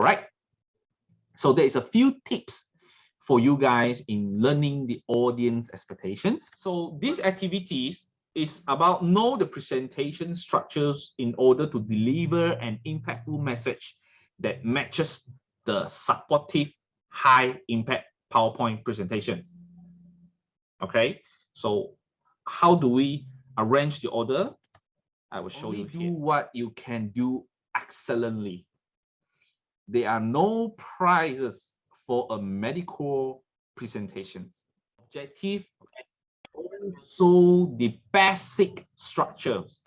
right? So there is a few tips for you guys in learning the audience expectations. So these activities is about know the presentation structures in order to deliver an impactful message that matches the supportive high impact PowerPoint presentations. Okay, so how do we arrange the order? I will show you here. Do what you can do excellently. There are no prizes for a medical presentation. Objective, also the basic structures.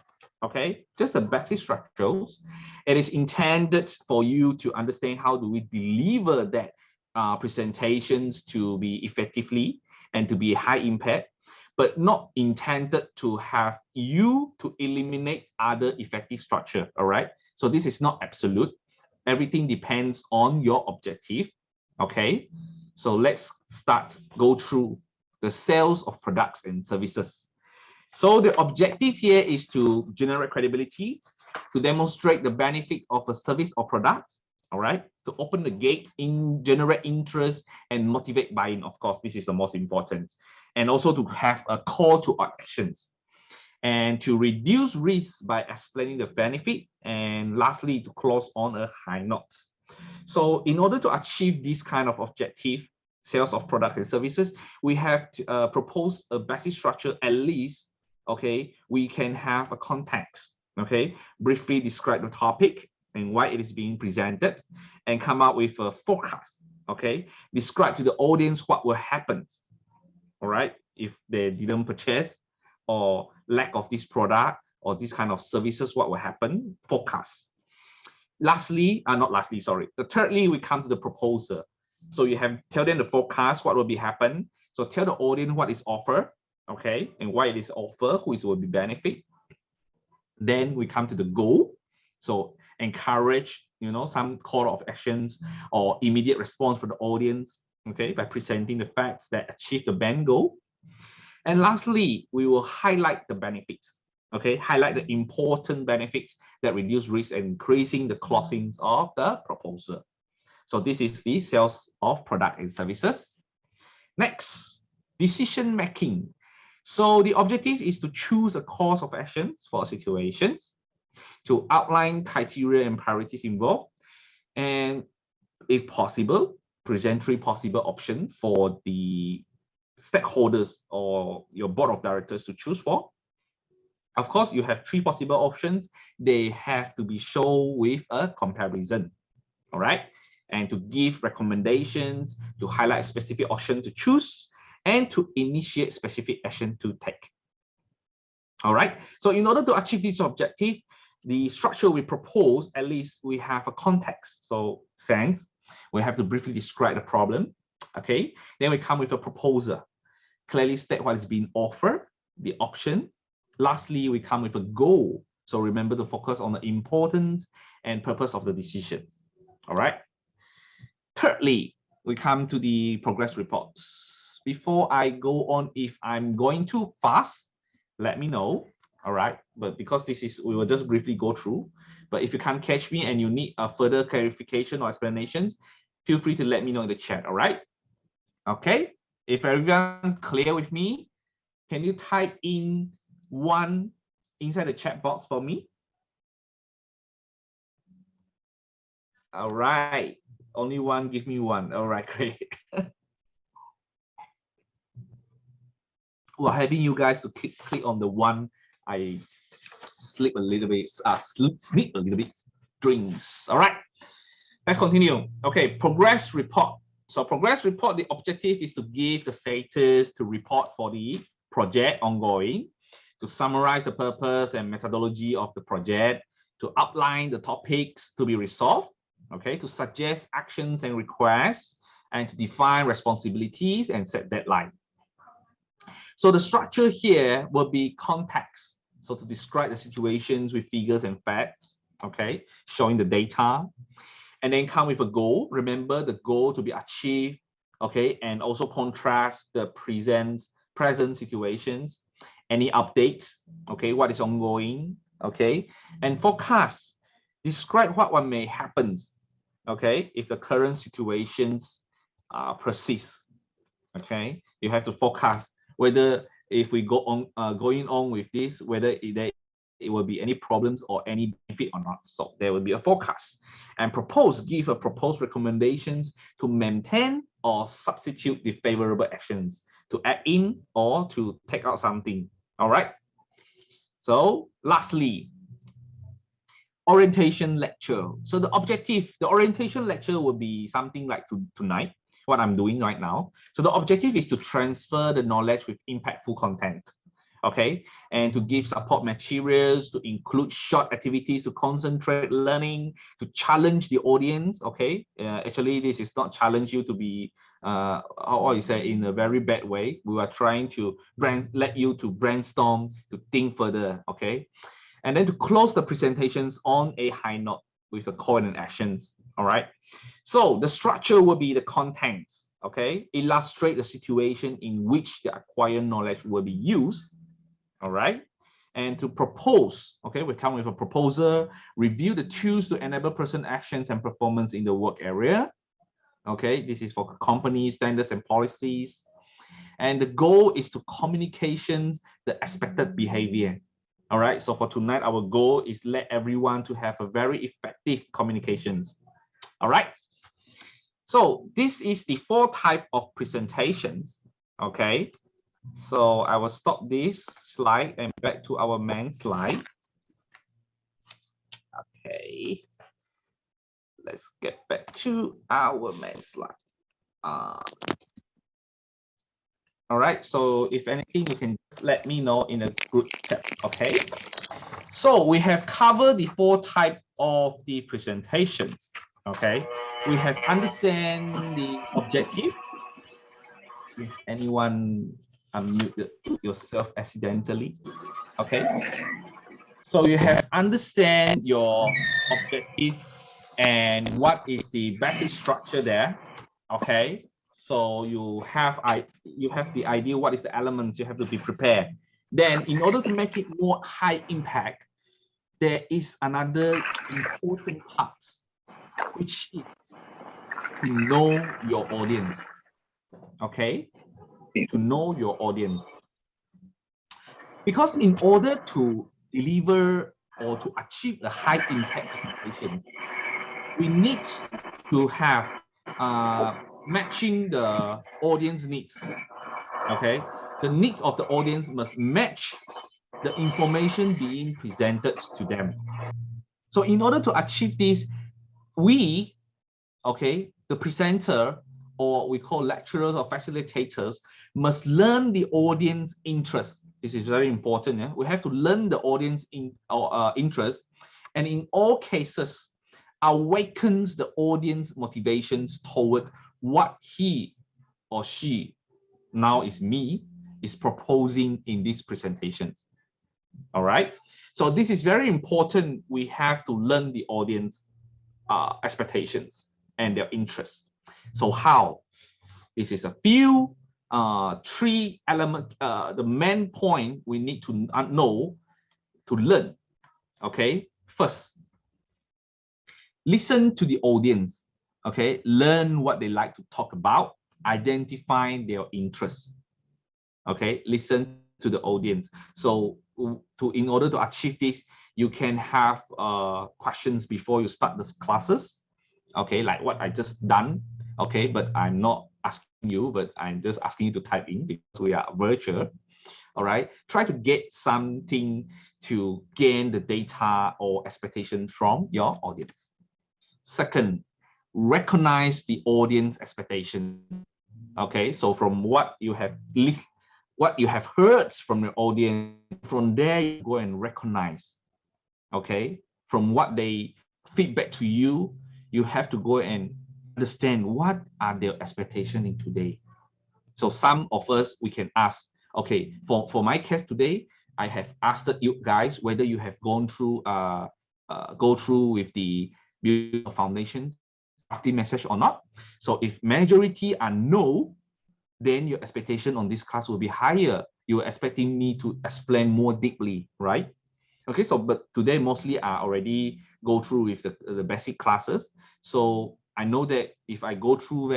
Okay, just the basic structures. It is intended for you to understand how do we deliver that presentations to be effectively and to be high impact, but not intended to have you to eliminate other effective structure. All right, so this is not absolute. Everything depends on your objective. Okay, so let's go through the sales of products and services. So the objective here is to generate credibility, to demonstrate the benefit of a service or product, all right, to open the gates, generate interest and motivate buying. Of course, this is the most important, and also to have a call to actions and to reduce risk by explaining the benefit, and lastly to close on a high note. So in order to achieve this kind of objective, sales of products and services, we have to propose a basic structure. At least, okay, we can have a context, okay, briefly describe the topic and why it is being presented, and come up with a forecast, okay, describe to the audience what will happen, all right, if they didn't purchase or lack of this product or this kind of services, what will happen, forecast. Lastly, thirdly, we come to the proposal. So you have tell them the forecast, what will be happen. So tell the audience what is offer, okay, and why it is offer, who is will be benefit. Then we come to the goal. So encourage, you know, some call of actions or immediate response for the audience, okay, by presenting the facts that achieve the band goal. And lastly, we will highlight the benefits, okay, highlight the important benefits that reduce risk and increasing the closings of the proposal. So this is the sales of product and services. Next, decision making. So the objective is to choose a course of actions for situations, to outline criteria and priorities involved, and if possible, present 3 possible options for the stakeholders or your board of directors to choose for. Of course, you have 3 possible options. They have to be shown with a comparison, all right? And to give recommendations, to highlight specific option to choose, and to initiate specific action to take. All right. So in order to achieve this objective, the structure we propose, at least we have a context. So sense, we have to briefly describe the problem. Okay. Then we come with a proposal, clearly state what is being offered, the option. Lastly, we come with a goal. So remember to focus on the importance and purpose of the decisions. All right. Thirdly, we come to the progress reports. Before I go on, if I'm going too fast, let me know. All right. But because this is, we will just briefly go through. But if you can't catch me and you need a further clarification or explanations, feel free to let me know in the chat. All right. Okay. If everyone clear with me, can you type in 1 inside the chat box for me? All right. Only 1, give me 1. All right, great. Well, having you guys to click on the 1, I sleep a little bit, sleep a little bit, drinks. All right, let's continue. Okay, progress report. So progress report, the objective is to give the status, to report for the project ongoing, to summarize the purpose and methodology of the project, to outline the topics to be resolved, okay, to suggest actions and requests, and to define responsibilities and set deadline. So the structure here will be context. So to describe the situations with figures and facts, okay, showing the data, and then come with a goal. Remember the goal to be achieved, okay, and also contrast the present situations, any updates, okay, what is ongoing, okay, and forecast, describe what may happen, okay, if the current situations persist, okay, you have to forecast whether if we go on going on with this, whether it will be any problems or any benefit or not. So there will be a forecast and give a proposed recommendations to maintain or substitute the favorable actions, to add in or to take out something. All right. So lastly, orientation lecture. So the orientation lecture will be something like tonight, what I'm doing right now. So the objective is to transfer the knowledge with impactful content, okay, and to give support materials, to include short activities, to concentrate learning, to challenge the audience, okay. Actually, this is not challenge you to be how you say, in a very bad way. We are trying to let you to brainstorm, to think further, okay. And then to close the presentations on a high note with the call and actions. All right. So the structure will be the contents, okay, illustrate the situation in which the acquired knowledge will be used. All right. And to propose, okay, we come with a proposal, review the tools to enable person actions and performance in the work area. Okay, this is for company standards and policies. And the goal is to communications the expected behavior. All right, so for tonight, our goal is let everyone to have a very effective communications. All right. So this is the 4 types of presentations. Okay. So I will stop this slide and back to our main slide. Okay. Let's get back to our main slide. All right, so if anything, you can let me know in the group chat, okay? So we have covered the 4 types of the presentations, okay? We have understand the objective. Is anyone unmute yourself accidentally? Okay. So you have understand your objective and what is the basic structure there, okay? So you have the idea what is the elements you have to be prepared. Then in order to make it more high impact, there is another important part, which is to know your audience. Okay, to know your audience. Because in order to deliver or to achieve a high impact presentation, we need to have matching the audience needs. Okay, the needs of the audience must match the information being presented to them. So in order to achieve this, we, okay, the presenter, or we call lecturers or facilitators, must learn the audience interest. This is very important. Yeah? We have to learn the audience interest, and in all cases, awakens the audience motivations toward what he or she, now is me, is proposing in these presentations. All right. So this is very important. We have to learn the audience expectations and their interests. So how? This is a few 3 elements. The main point we need to know, to learn. Okay. First, listen to the audience. Okay. Learn what they like to talk about. Identify their interests. Okay. Listen to the audience. So in order to achieve this, you can have questions before you start the classes. Okay, like what I just done. Okay, but I'm not asking you, but I'm just asking you to type in because we are virtual. All right, try to get something to gain the data or expectation from your audience. Second, recognize the audience expectation. Okay, so from what you have heard from your audience, from there you go and recognize. Okay, from what they feedback to you, you have to go and understand what are their expectations in today. So some of us, we can ask, okay, for my case today, I have asked you guys whether you have gone through with the building foundation drafting message or not. So if majority are no, then your expectation on this class will be higher. You're expecting me to explain more deeply, right? Okay, so but today mostly I already go through with the basic classes. So I know that if I go through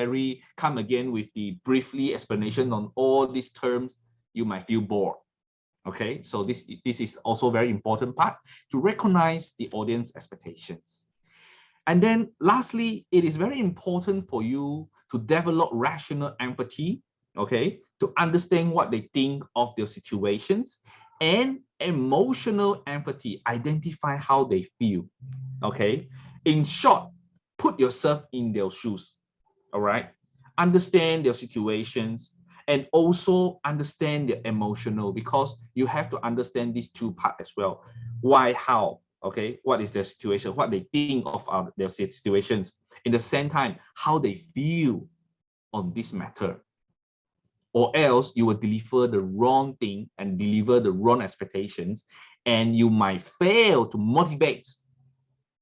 come again with the briefly explanation on all these terms, you might feel bored. Okay, so this is also a very important part to recognize the audience expectations. And then lastly, it is very important for you to develop rational empathy, okay, to understand what they think of their situations, and emotional empathy, identify how they feel, okay. In short, put yourself in their shoes, all right, understand their situations, and also understand their emotional, because you have to understand these two parts as well. Why, how, okay, what is their situation, what they think of their situations, in the same time, how they feel on this matter. Or else you will deliver the wrong thing and deliver the wrong expectations, and you might fail to motivate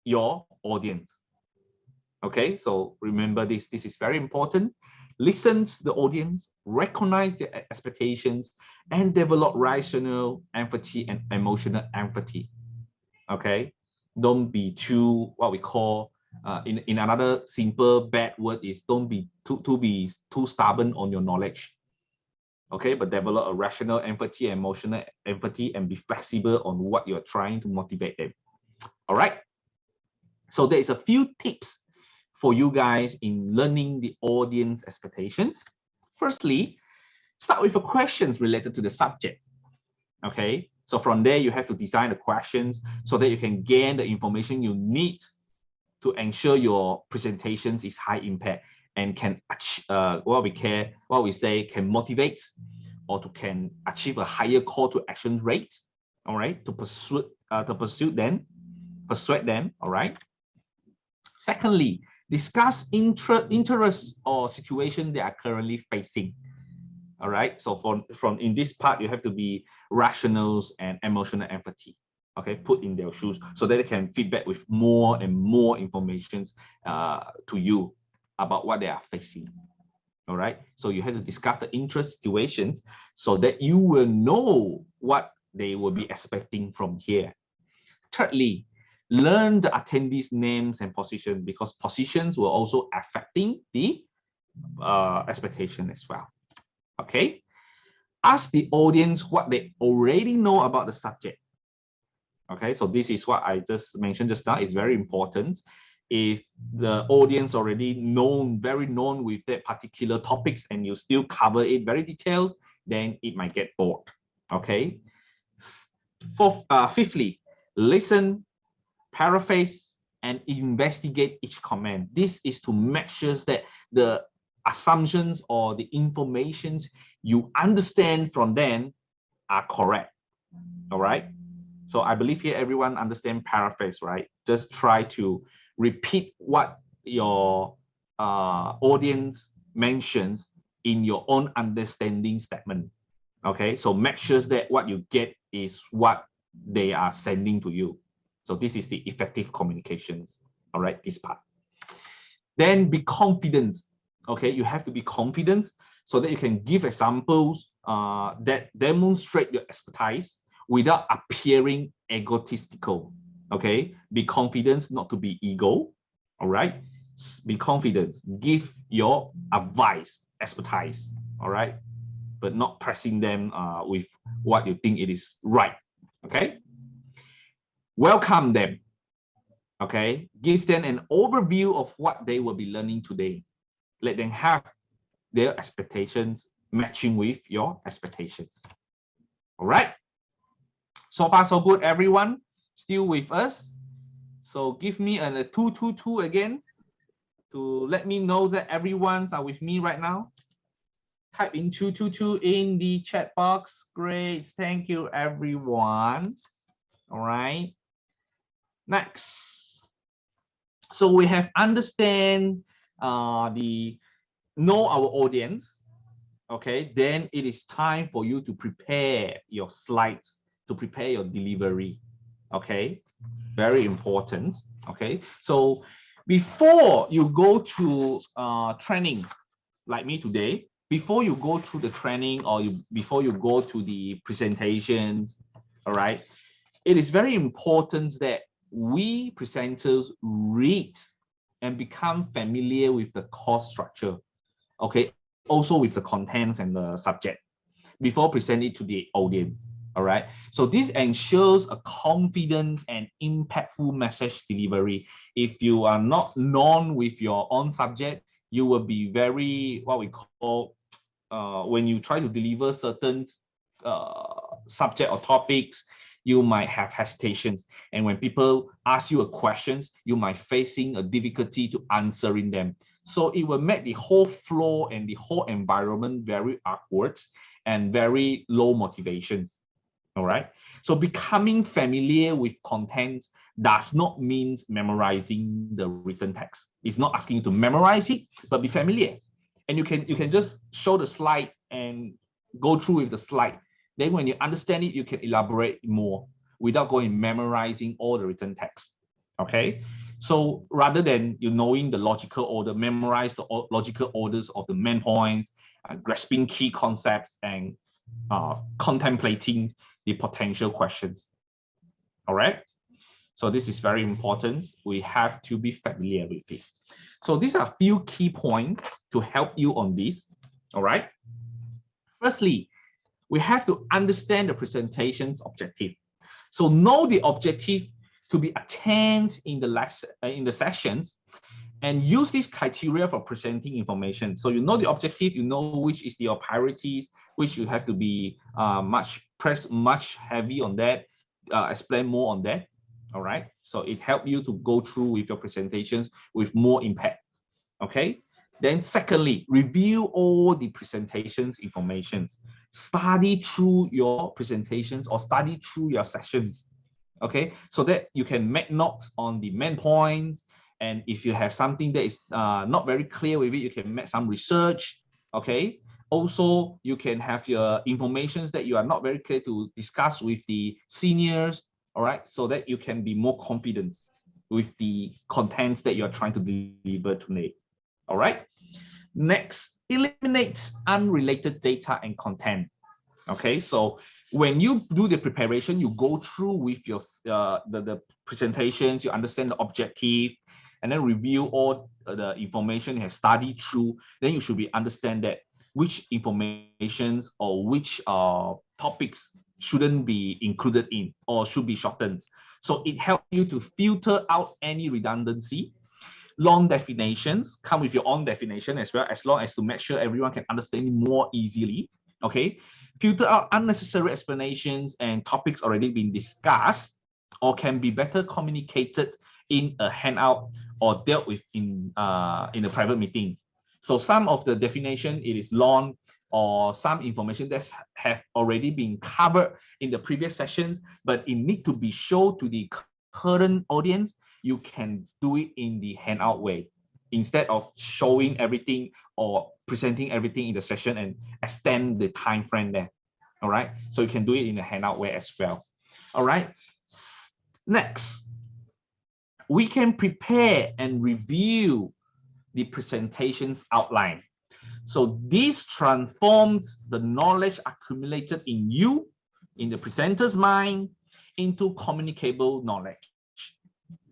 your audience. Okay, so remember this is very important. Listen to the audience, recognize their expectations, and develop rational empathy and emotional empathy. Okay, don't be too, what we call, in another simple bad word is, don't be too stubborn on your knowledge. Okay, but develop a rational empathy, emotional empathy, and be flexible on what you're trying to motivate them. All right, so there is a few tips for you guys in learning the audience expectations. Firstly, start with a questions related to the subject. Okay, so from there you have to design the questions so that you can gain the information you need to ensure your presentations is high impact and can what we say can motivate or can achieve a higher call to action rate. All right, to persuade them. All right. Secondly, discuss interests or situation they are currently facing. All right, so from in this part, you have to be rational and emotional empathy. Okay, put in their shoes so that they can feedback with more and more information to you about what they are facing. All right, so you have to discuss the interest situations so that you will know what they will be expecting from here. Thirdly, learn the attendees' names and positions, because positions will also affecting the expectation as well. Okay, ask the audience what they already know about the subject. Okay, so this is what I just mentioned just now. It's very important. If the audience already very known with that particular topics and you still cover it very detailed, then it might get bored. Okay. Fifthly, listen, paraphrase, and investigate each comment. This is to make sure that the assumptions or the informations you understand from them are correct. All right. So I believe here everyone understand paraphrase, right? Just try to repeat what your audience mentions in your own understanding statement. Okay, so make sure that what you get is what they are sending to you. So this is the effective communications. All right, this part. Then be confident. Okay, you have to be confident so that you can give examples that demonstrate your expertise without appearing egotistical. Okay, be confident, not to be ego. All right, be confident. Give your advice, expertise. All right, but not pressing them with what you think it is right. Okay, welcome them. Okay, give them an overview of what they will be learning today. Let them have their expectations matching with your expectations. All right. So far, so good, everyone. Still with us. So give me a 222 again to let me know that everyone's are with me right now. Type in 222 in the chat box. Great. Thank you, everyone. All right. Next. So we have understand know our audience. Okay. Then it is time for you to prepare your slides, to prepare your delivery. Okay. Very important. Okay. So before you go to training like me today, before you go through the training or before you go to the presentations, all right, it is very important that we presenters read and become familiar with the course structure, okay, also with the contents and the subject before presenting to the audience. All right, so this ensures a confident and impactful message delivery. If you are not known with your own subject, you will be very, what we call, when you try to deliver certain subject or topics, you might have hesitations. And when people ask you a questions, you might facing a difficulty to answering them. So it will make the whole flow and the whole environment very awkward and very low motivations. All right. So becoming familiar with contents does not mean memorizing the written text. It's not asking you to memorize it, but be familiar. And you can just show the slide and go through with the slide. Then when you understand it, you can elaborate more without going memorizing all the written text. Okay. So rather than you knowing the logical order, memorize the logical orders of the main points, grasping key concepts, and contemplating the potential questions. All right. So this is very important. We have to be familiar with it. So these are a few key points to help you on this. All right. Firstly, we have to understand the presentation's objective. So know the objective to be attained in the lesson, in the sessions, and use this criteria for presenting information. So you know the objective, you know which is your priorities, which you have to be much heavy on that, explain more on that. All right. So it helps you to go through with your presentations with more impact. Okay. Then secondly, review all the presentations information. Study through your presentations or study through your sessions. Okay. So that you can make notes on the main points. And if you have something that is not very clear with it, you can make some research. Okay. Also, you can have your informations that you are not very clear to discuss with the seniors. All right. So that you can be more confident with the contents that you are trying to deliver today. All right. Next, eliminate unrelated data and content. Okay. So when you do the preparation, you go through with your the presentations, you understand the objective, and then review all the information you have studied through. Then you should be understand that which informations or which topics shouldn't be included in or should be shortened. So it helps you to filter out any redundancy. Long definitions come with your own definition as well, as long as to make sure everyone can understand it more easily. Okay, filter out unnecessary explanations and topics already been discussed or can be better communicated in a handout or dealt with in a private meeting. So some of the definition, it is long, or some information that have already been covered in the previous sessions, but it need to be shown to the current audience. You can do it in the handout way instead of showing everything or presenting everything in the session and extend the time frame there. All right, so you can do it in a handout way as well. All right, next, we can prepare and review the presentation's outline. So this transforms the knowledge accumulated in you, in the presenter's mind, into communicable knowledge.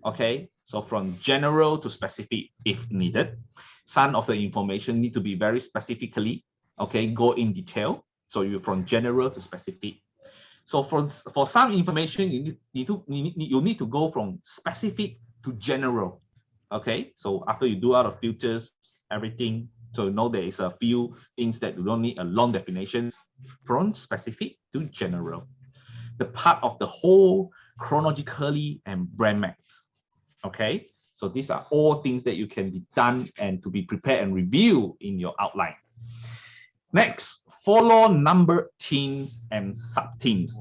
Okay, so from general to specific if needed. Some of the information need to be very specifically, okay, go in detail. So you from general to specific. So for some information, you need to go from specific to general. Okay, so after you do out of filters, everything, so you know there is a few things that you don't need a long definitions, from specific to general. The part of the whole, chronologically, and brand maps. Okay, so these are all things that you can be done and to be prepared and review in your outline. Next, follow number teams and sub teams.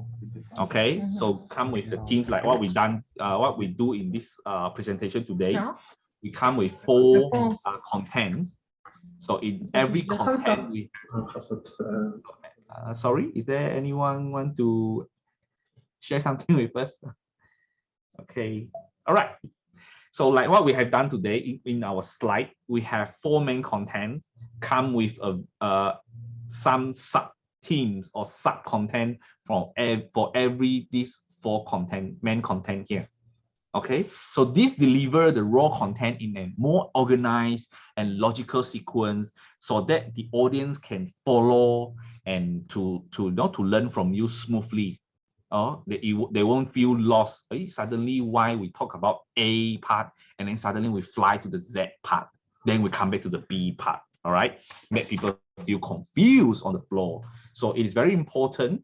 Okay, so come with the teams like what we done, what we do in this presentation today. We come with 4 contents. So in every content, we sorry, is there anyone want to share something with us? Okay, all right. So like what we have done today in our slide, we have 4 main contents come with some sub themes or sub content for every these 4 content, main content here. Okay, so this deliver the raw content in a more organized and logical sequence so that the audience can follow and to learn from you smoothly. They won't feel lost. Suddenly, why we talk about A part and then suddenly we fly to the Z part, then we come back to the B part. All right, make people feel confused on the floor. So it is very important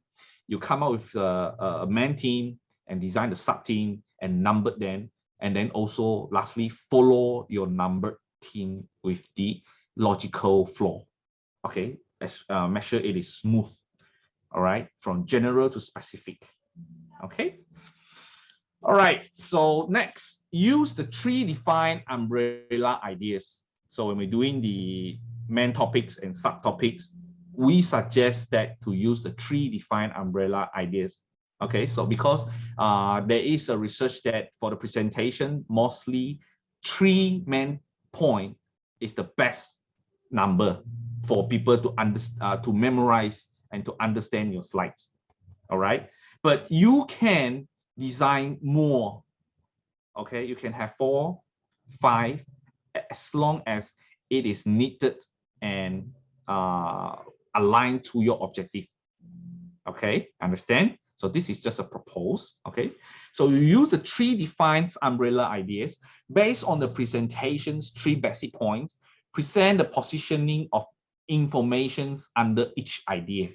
you come up with a main team and design the sub team and number them, and then also lastly follow your numbered team with the logical flow. Okay, make sure it is smooth. All right, from general to specific. Okay. All right, so next, use the 3 defined umbrella ideas. So when we're doing the main topics and subtopics, we suggest that to use the 3 defined umbrella ideas. Okay, so because there is a research that for the presentation, mostly 3 main point is the best number for people to memorize and to understand your slides. All right, but you can design more. Okay, you can have 4, 5, as long as it is needed and aligned to your objective. Okay, understand? So this is just a propose. Okay, so you use the 3 defined umbrella ideas based on the presentation's 3 basic points. Present the positioning of informations under each idea.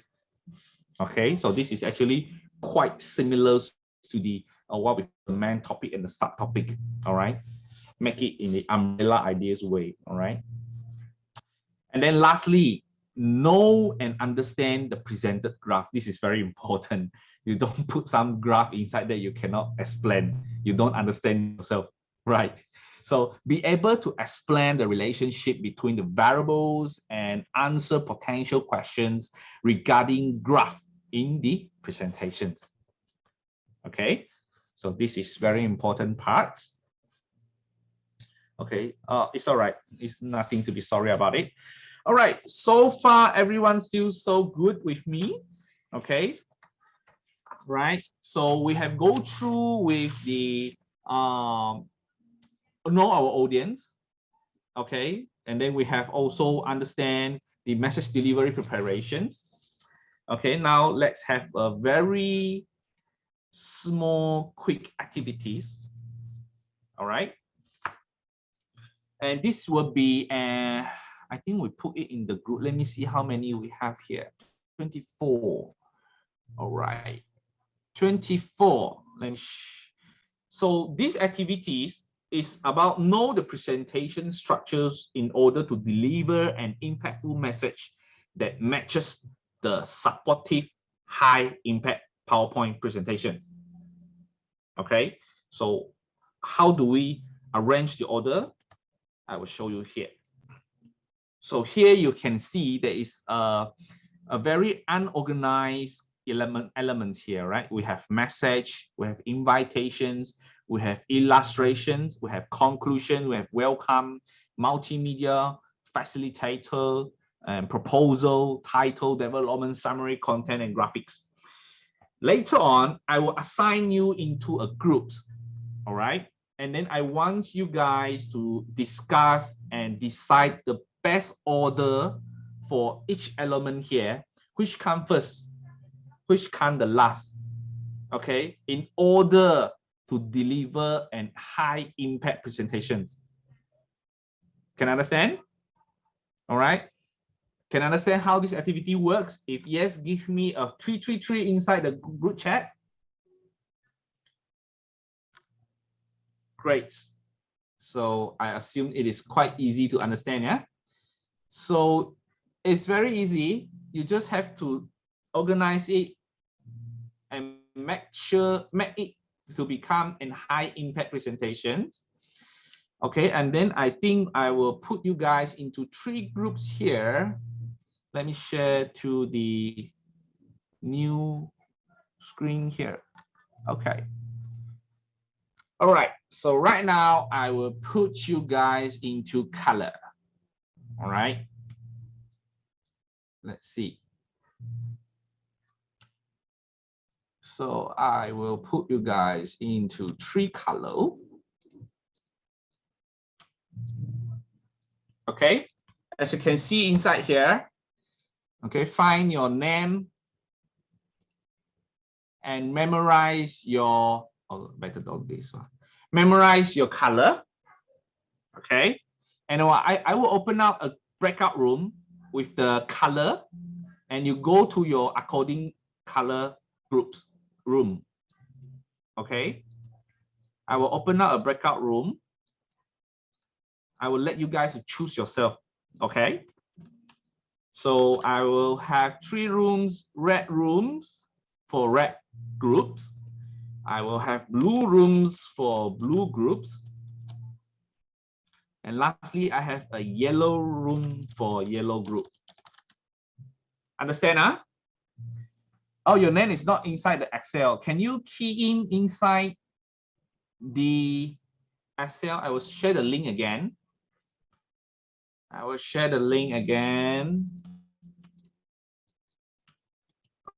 Okay, so this is actually quite similar to the what we call the main topic and the subtopic. All right, make it in the umbrella ideas way. All right, and then lastly, know and understand the presented graph. This is very important. You don't put some graph inside that you cannot explain. You don't understand yourself, right? So be able to explain the relationship between the variables and answer potential questions regarding graph in the presentations. Okay, so this is very important parts. Okay, it's all right. It's nothing to be sorry about it. All right, so far everyone's still so good with me. Okay, right. So we have go through with the know our audience. Okay, and then we have also understand the message delivery preparations. Okay, now let's have a very small, quick activities. All right. And this will be, I think we put it in the group. Let me see how many we have here. 24. All right. 24. So these activities is about know the presentation structures in order to deliver an impactful message that matches the supportive high impact PowerPoint presentations. Okay, so how do we arrange the order? I will show you here. So here you can see there is a very unorganized elements here, right? We have message, we have invitations, we have illustrations, we have conclusion, we have welcome, multimedia, facilitator, and proposal, title, development, summary, content, and graphics. Later on, I will assign you into a groups, all right? And then I want you guys to discuss and decide the best order for each element here, which come first, which come the last, okay, in order to deliver an high impact presentations. Can I understand? All right. Can I understand how this activity works? If yes, give me a 333 inside the group chat. Great. So I assume it is quite easy to understand, yeah? So it's very easy. You just have to organize it and make it to become a high impact presentation. Okay, and then I think I will put you guys into 3 groups here. Let me share to the new screen here. Okay. All right, so right now I will put you guys into color. All right. Let's see. So I will put you guys into 3 color. Okay, as you can see inside here, okay, find your name and memorize your, oh, better do this one. Memorize your color. Okay, and I will open up a breakout room with the color, and you go to your according color groups room. Okay, I will open up a breakout room. I will let you guys choose yourself. Okay, so I will have 3 rooms, red rooms for red groups. I will have blue rooms for blue groups. And lastly, I have a yellow room for yellow group. Understand, huh? Oh, your name is not inside the Excel. Can you key in inside the Excel? I will share the link again. I will share the link again.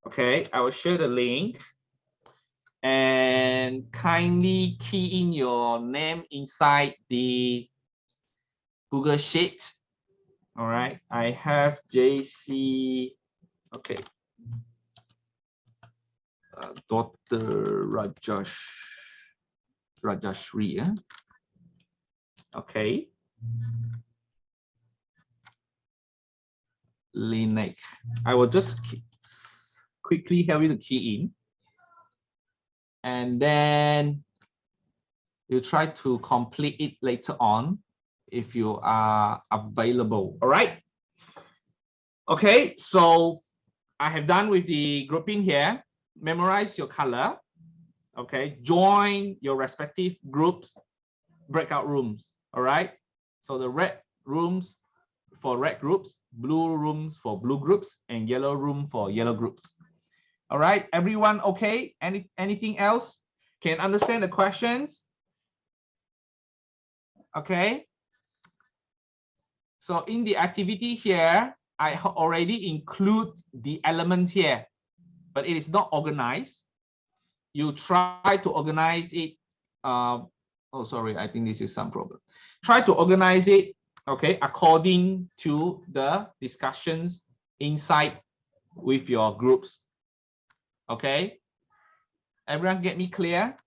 Okay, I will share the link. And kindly key in your name inside the Google Sheet. All right, I have JC. Okay. Dr. Rajashri. Yeah? Okay. Linek. I will just quickly help you to key in. And then you try to complete it later on if you are available. All right. Okay, so I have done with the grouping here. Memorize your color. Okay, join your respective groups, breakout rooms. All right. So the red rooms for red groups, blue rooms for blue groups, and yellow room for yellow groups. All right, everyone okay? Anything else? Can understand the questions? Okay. So in the activity here, I already include the elements here, but it is not organized. You try to organize it. Oh, sorry, I think this is some problem. Try to organize it, okay, according to the discussions inside with your groups. Okay, everyone get me clear?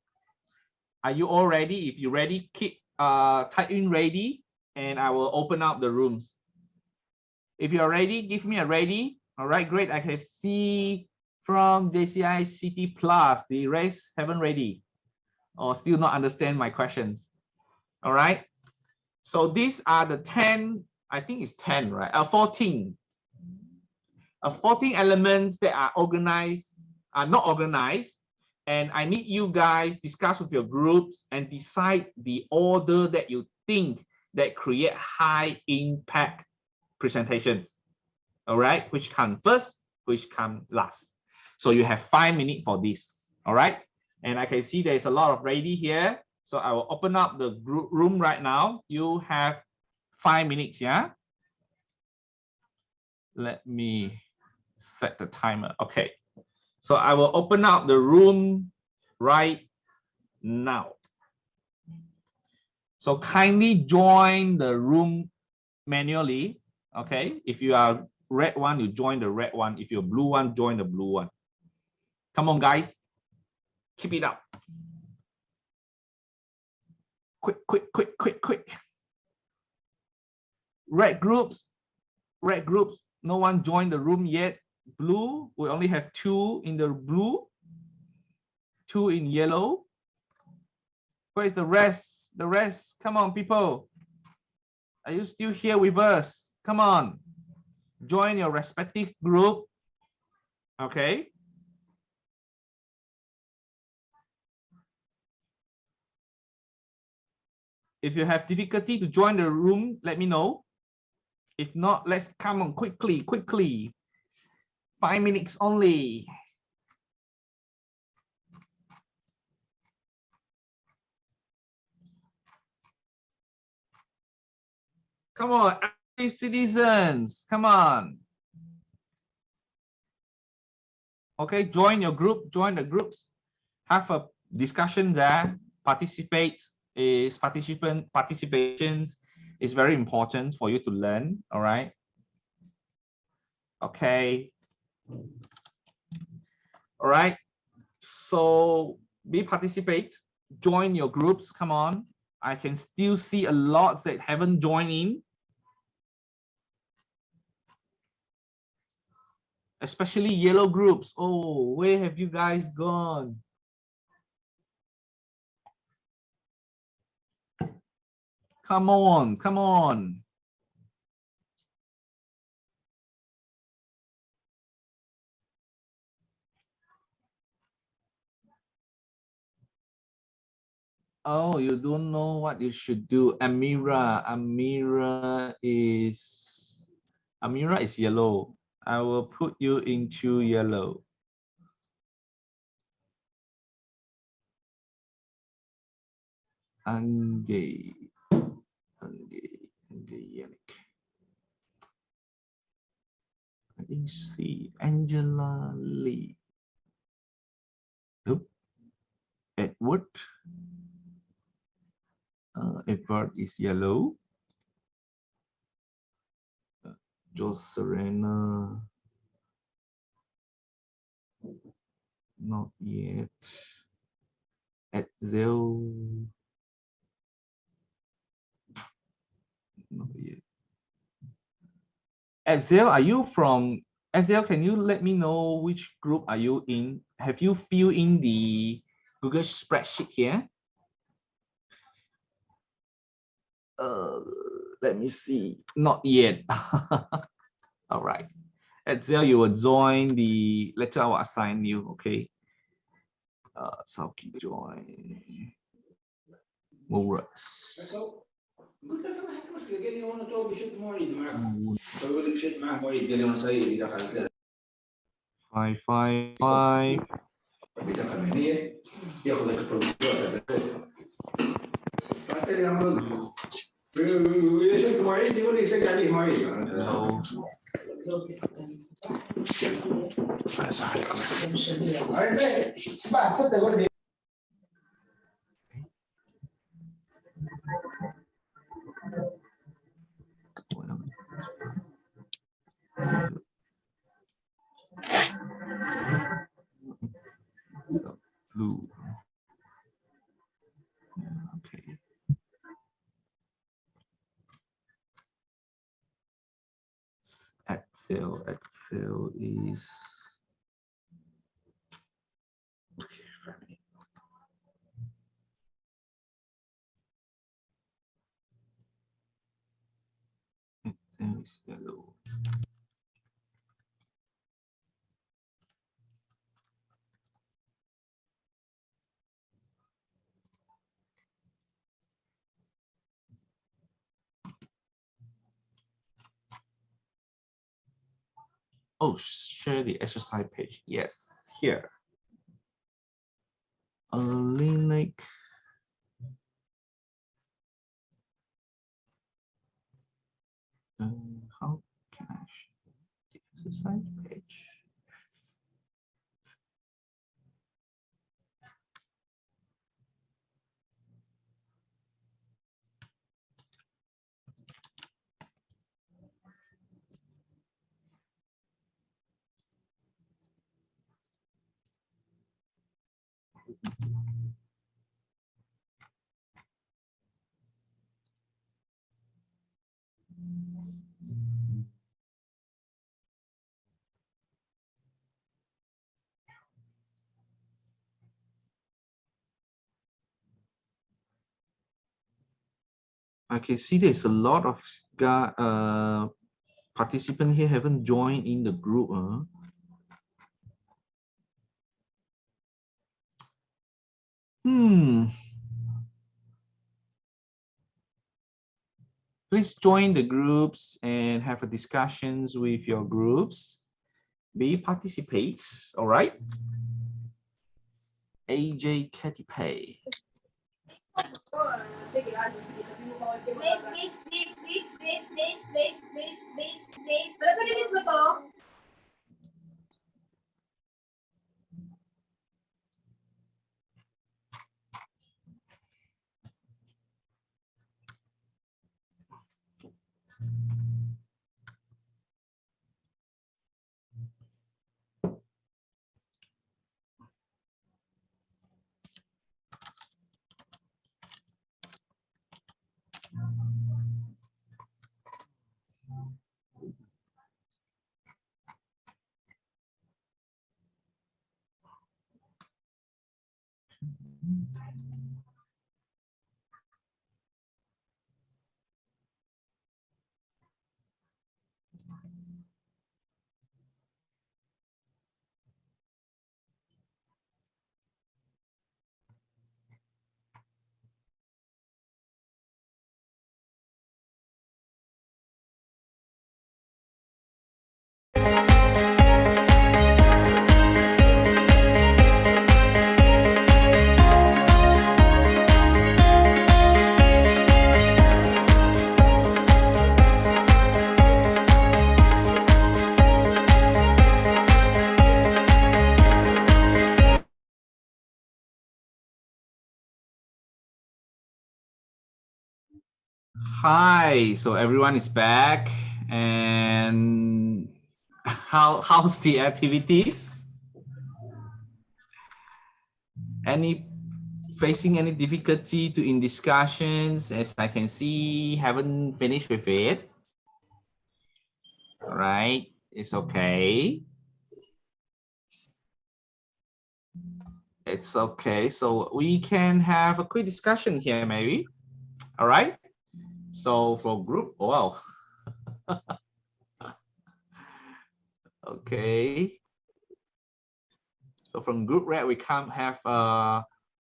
Are you all ready? If you're ready, keep type in ready, and I will open up the rooms. If you're ready, give me a ready. All right, great. I can see from JCI City Plus, the rest haven't ready or still not understand my questions. All right. So these are the 10, I think it's 10, right? 14. 14 elements that are organized, are not organized. And I need you guys discuss with your groups and decide the order that you think that create high impact presentations. All right, which come first, which come last. So you have 5 minutes for this. All right, and I can see there's a lot of ready here. So I will open up the group room right now. You have 5 minutes, yeah? Let me set the timer. Okay, so I will open up the room right now. So kindly join the room manually. Okay, if you are red one, you join the red one. If you're blue one, join the blue one. Come on, guys. Keep it up. Quick, quick, quick, quick, quick. Red groups. Red groups. No one joined the room yet. Blue, we only have 2 in the blue, 2 in yellow. Where's the rest? The rest. Come on, people. Are you still here with us? Come on. Join your respective group. Okay. If you have difficulty to join the room, let me know. If not, let's come on quickly, quickly. 5 minutes only. Come on, citizens, come on. Okay, join your group, join the groups. Have a discussion there. Participations It's very important for you to learn, all right? Okay. All right. So be participate, join your groups, come on. I can still see a lot that haven't joined in. Especially yellow groups. Oh, where have you guys gone? Come on, come on. Oh, you don't know what you should do. Amira is yellow. I will put you into yellow. Angge Yannick. I didn't see Angela Lee. Nope. Edward. Edward is yellow. Joserena. Not yet. Etzel. Not yet. Etzel, are you from Etzel? Can you let me know which group are you in? Have you filled in the Google spreadsheet here? Let me see. Not yet. All right. Etzel, you will join the later. I will assign you. Okay. Sauki join. Morris. قلت له سمحت مشكله قال لي وانا تو بشد مواعيد معك بقول لك بشد معك مواعيد قال لي وانا صاير دخل 555 بيدخل هديه ياخذ لك البروفيسور بعد لي عمل اذا شفت مواعيد يقول لي سجل عليه مواعيد السلام عليكم صباح 6 يقول لي blue. Okay. Excel is okay. Excel is yellow. Oh, share the exercise page. Yes, here. Link. How can I share the exercise page? I can see there's a lot of participants here haven't joined in the group. Please join the groups and have a discussions with your groups. Be participates, all right? AJ Katy Pay. Hi, so everyone is back, and how's the activities? Any facing any difficulty in discussions? As I can see, haven't finished with it. All right, it's okay. It's okay. So we can have a quick discussion here, maybe. All right. So for group, wow. Okay. So from group red, we come have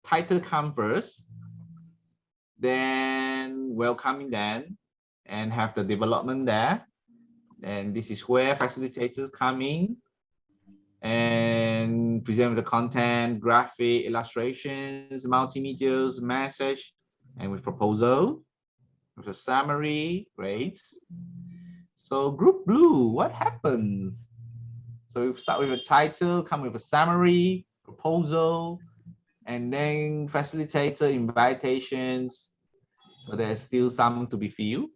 title come first, then welcoming then, and have the development there. And this is where facilitators come in and present the content, graphic, illustrations, multimedias, message, and with proposal, with a summary, great. So group blue, what happens? So we start with a title, come with a summary, proposal, and then facilitator invitations. So there's still some to be filled.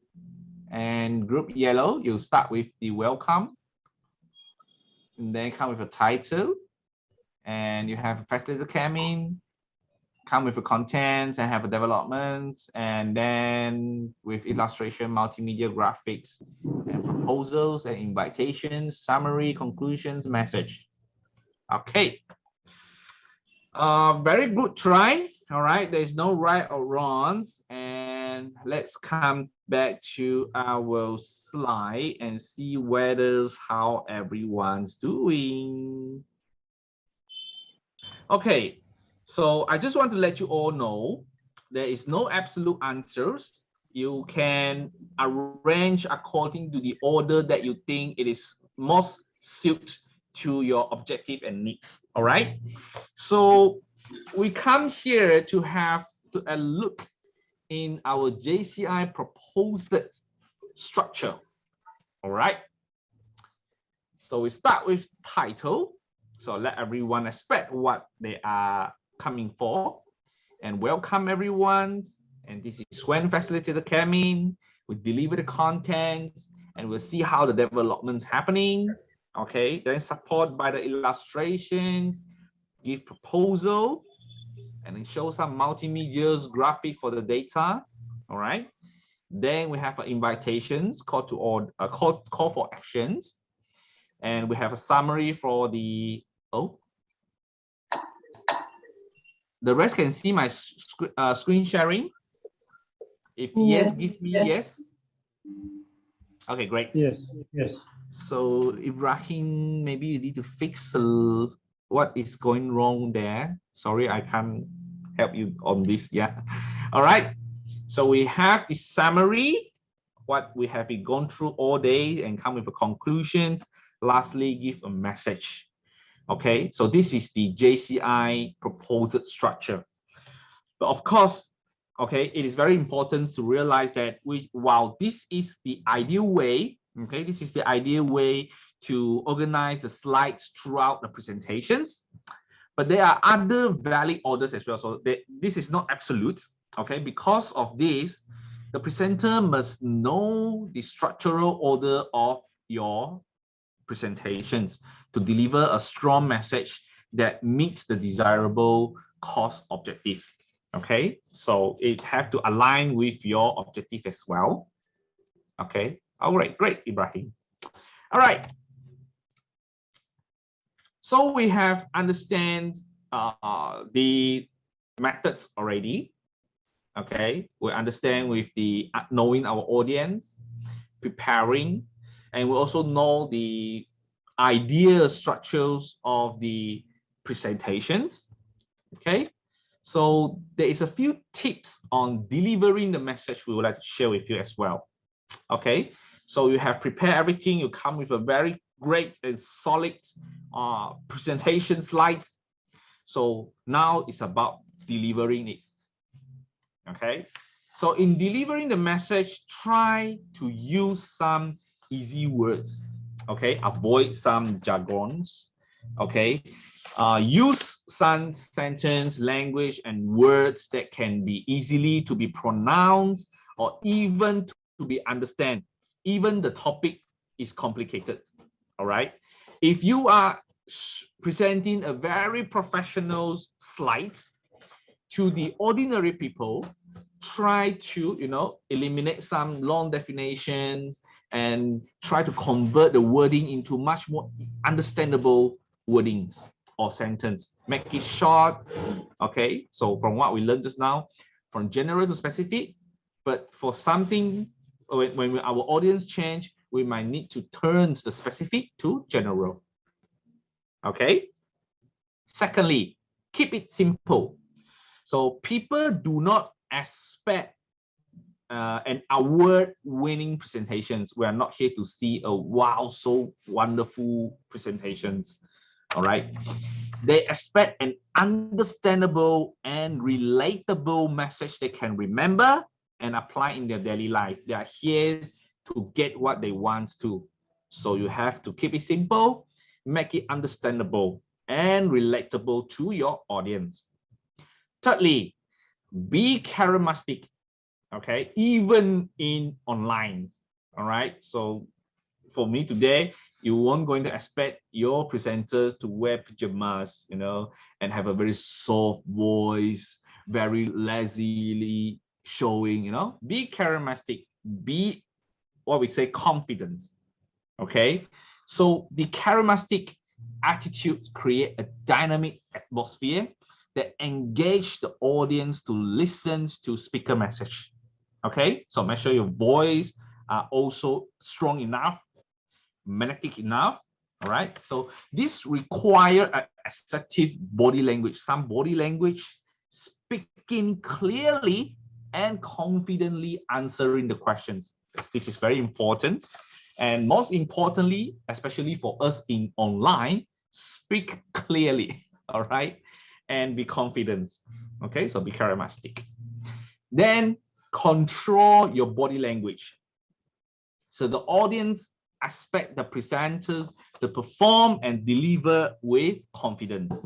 And group yellow, you start with the welcome, and then come with a title, and you have a facilitator come with a content and have a development, and then with illustration, multimedia, graphics, and proposals and invitations, summary, conclusions, message. Okay. Very good try. All right, there's no right or wrongs, and let's come back to our slide and see how everyone's doing. Okay, so I just want to let you all know there is no absolute answers. You can arrange according to the order that you think it is most suited to your objective and needs. All right. So we come here to have a look in our JCI proposed structure. All right. So we start with title. So let everyone expect what they are coming for, and welcome everyone. And this is when facilitator came in, we deliver the content, and we'll see how the development's happening. Okay, then support by the illustrations, give proposal, and then show some multimedia's graphic for the data. All right. Then we have invitations, call for actions, and we have a summary for the the rest can see my screen sharing. If yes, give me yes. Okay, great. Yes. So Ibrahim, maybe you need to fix what is going wrong there. Sorry, I can't help you on this. Yeah. All right. So we have the summary, what we have been gone through all day, and come with a conclusions. Lastly, give a message. Okay. So this is the JCI proposed structure. But of course, okay, it is very important to realize that while this is the ideal way, okay, this is the ideal way to organize the slides throughout the presentations, but there are other valid orders as well. So this is not absolute, okay? Because of this, the presenter must know the structural order of your presentations to deliver a strong message that meets the desirable cost objective. Okay, so it have to align with your objective as well. Okay, all right, great, Ibrahim. All right. So we have understand the methods already. Okay, we understand with the knowing our audience, preparing, and we also know the idea structures of the presentations. Okay, so there is a few tips on delivering the message we would like to share with you as well. Okay, so you have prepared everything, you come with a very great and solid presentation slides. So now it's about delivering it. Okay, so in delivering the message, try to use some easy words. Okay, avoid some jargons. Okay, use some sentence, language, and words that can be easily to be pronounced or even to be understand. Even the topic is complicated. All right, if you are presenting a very professional slide to the ordinary people, try to eliminate some long definitions and try to convert the wording into much more understandable wordings or sentence. Make it short. Okay, so from what we learned just now, from general to specific, but for something when our audience change, we might need to turn the specific to general. Okay, secondly, keep it simple. So people do not expect an award-winning presentations. We are not here to see a wow, so wonderful presentations. All right. They expect an understandable and relatable message they can remember and apply in their daily life. They are here to get what they want to. So you have to keep it simple, make it understandable and relatable to your audience. Thirdly, be charismatic, okay, even in online. All right, so for me today, you won't going to expect your presenters to wear pajamas, and have a very soft voice, very lazily showing, be charismatic, be what we say confident. Okay, so the charismatic attitude create a dynamic atmosphere that engage the audience to listen to speaker message. Okay, so make sure your voice are also strong enough, magnetic enough. All right, so this require an assertive body language, some body language, speaking clearly and confidently answering the questions. This is very important. And most importantly, especially for us in online, speak clearly. All right, and be confident. Okay, so be charismatic. Then control your body language. So the audience expect the presenters to perform and deliver with confidence.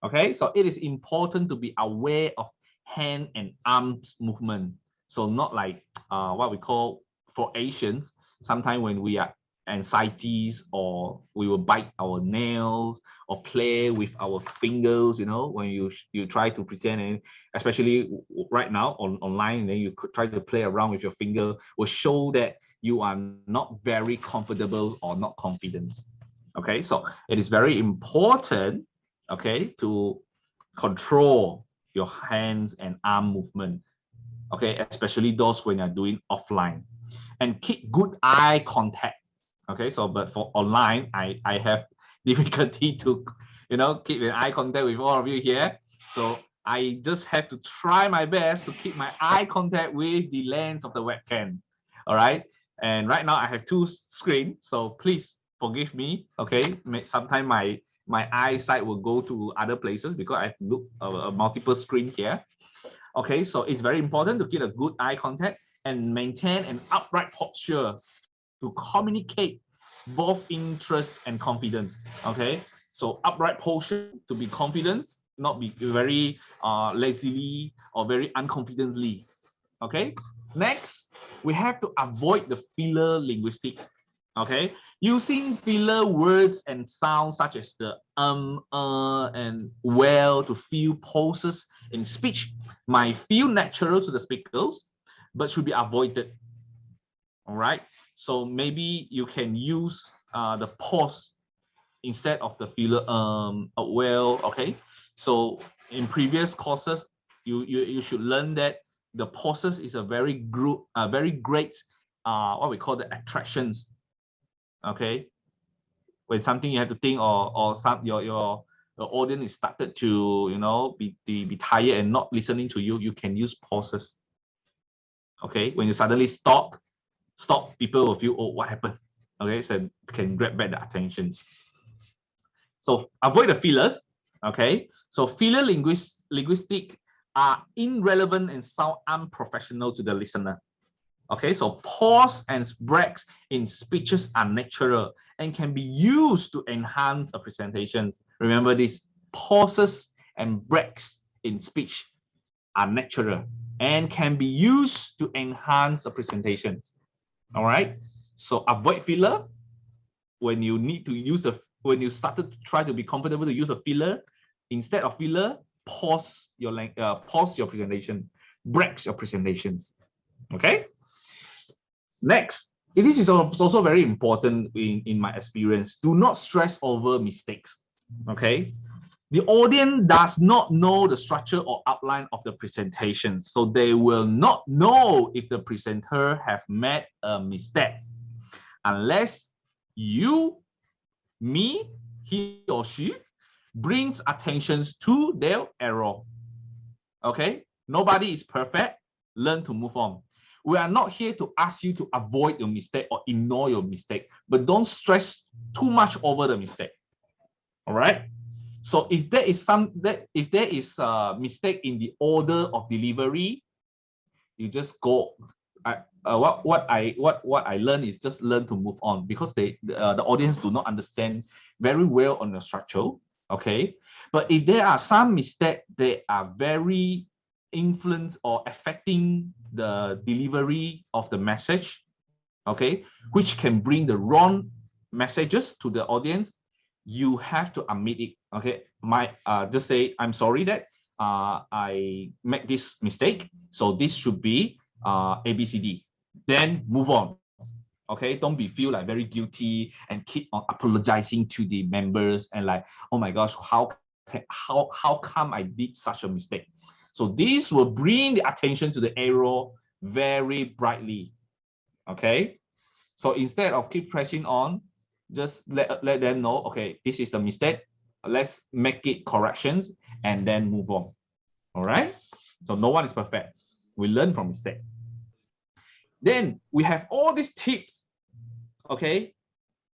Okay, so it is important to be aware of hand and arms movement. So not like what we call for Asians, sometimes when we are anxieties or we will bite our nails or play with our fingers, when you try to present, and especially right now online, then you could try to play around with your finger, will show that you are not very comfortable or not confident. Okay, so it is very important, okay, to control your hands and arm movement, okay, especially those when you're doing offline, and keep good eye contact. Okay, so but for online, I have difficulty to keep an eye contact with all of you here, so I just have to try my best to keep my eye contact with the lens of the webcam. All right, and right now I have two screens, so please forgive me. Okay, sometimes my eyesight will go to other places because I have to look a multiple screen here. Okay, so it's very important to keep a good eye contact and maintain an upright posture to communicate both interest and confidence. Okay, so upright posture to be confident, not be very lazily or very unconfidently. Okay, next we have to avoid the filler linguistic. Okay, using filler words and sounds such as the and well to fill pauses in speech might feel natural to the speakers, but should be avoided. All right, so maybe you can use the pause instead of the filler well. Okay, so in previous courses, you should learn that the pauses is a very great what we call the attractions. Okay, when something you have to think, or some your audience is started to be tired and not listening to you, you can use pauses. Okay, when you suddenly stop, people will feel, oh, what happened? Okay, so can grab back the attentions. So avoid the fillers. Okay, so filler linguistic are irrelevant and sound unprofessional to the listener. Okay, so pause and breaks in speeches are natural and can be used to enhance a presentation. Remember this, pauses and breaks in speech are natural and can be used to enhance a presentation. All right, so avoid filler. When you need to use when you started to try to be comfortable to use a filler, instead of filler, pause your presentation, breaks your presentations. Okay. Next, this is also very important in my experience. Do not stress over mistakes. Okay. The audience does not know the structure or outline of the presentation, so they will not know if the presenter have made a mistake unless you, me, he or she brings attention to their error. Okay, nobody is perfect. Learn to move on. We are not here to ask you to avoid your mistake or ignore your mistake, but don't stress too much over the mistake. All right. So if there is a mistake in the order of delivery, you just go. What I learned is just learn to move on, because the audience do not understand very well on the structure. Okay, but if there are some mistakes, they are very influence or affecting the delivery of the message. Okay, which can bring the wrong messages to the audience. You have to admit it. Okay, just say, I'm sorry that I made this mistake. So this should be ABCD. Then move on. Okay, don't feel like very guilty and keep on apologizing to the members and like, oh my gosh, how come I did such a mistake? So this will bring the attention to the error very brightly. Okay, so instead of keep pressing on, just let them know, okay, this is the mistake. Let's make it corrections and then move on. All right. So no one is perfect. We learn from mistake. Then we have all these tips. Okay.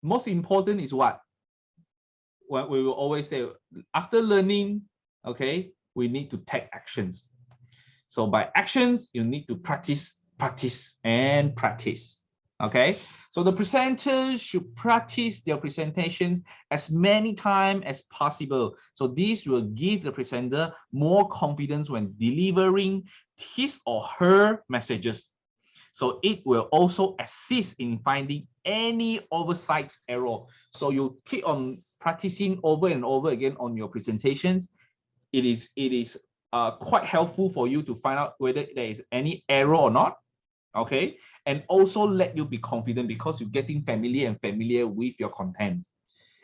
Most important is what? What we will always say, after learning, okay, we need to take actions. So by actions, you need to practice, and practice. Okay, so the presenters should practice their presentations as many times as possible. So this will give the presenter more confidence when delivering his or her messages. So it will also assist in finding any oversight error. So you keep on practicing over and over again on your presentations. It is quite helpful for you to find out whether there is any error or not. Okay, and also let you be confident because you're getting familiar with your content.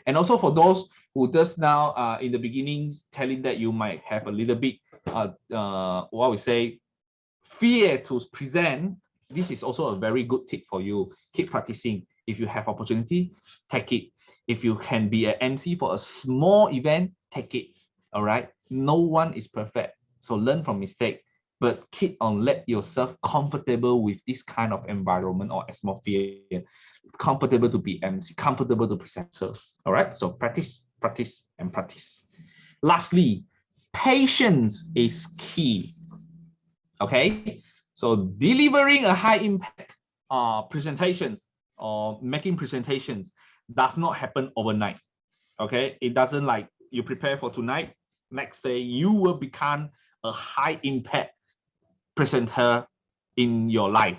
And also for those who just now in the beginning telling that you might have a little bit what we say, fear to present, this is also a very good tip for you. Keep practicing. If you have opportunity, take it. If you can be an MC for a small event, take it. All right, no one is perfect, so learn from mistake. But keep on let yourself comfortable with this kind of environment or atmosphere, comfortable to be MC, comfortable to present. All right, so practice, and practice. Lastly, patience is key. Okay, so delivering a high impact presentations or making presentations does not happen overnight. Okay, it doesn't like you prepare for tonight, next day you will become a high impact presenter in your life.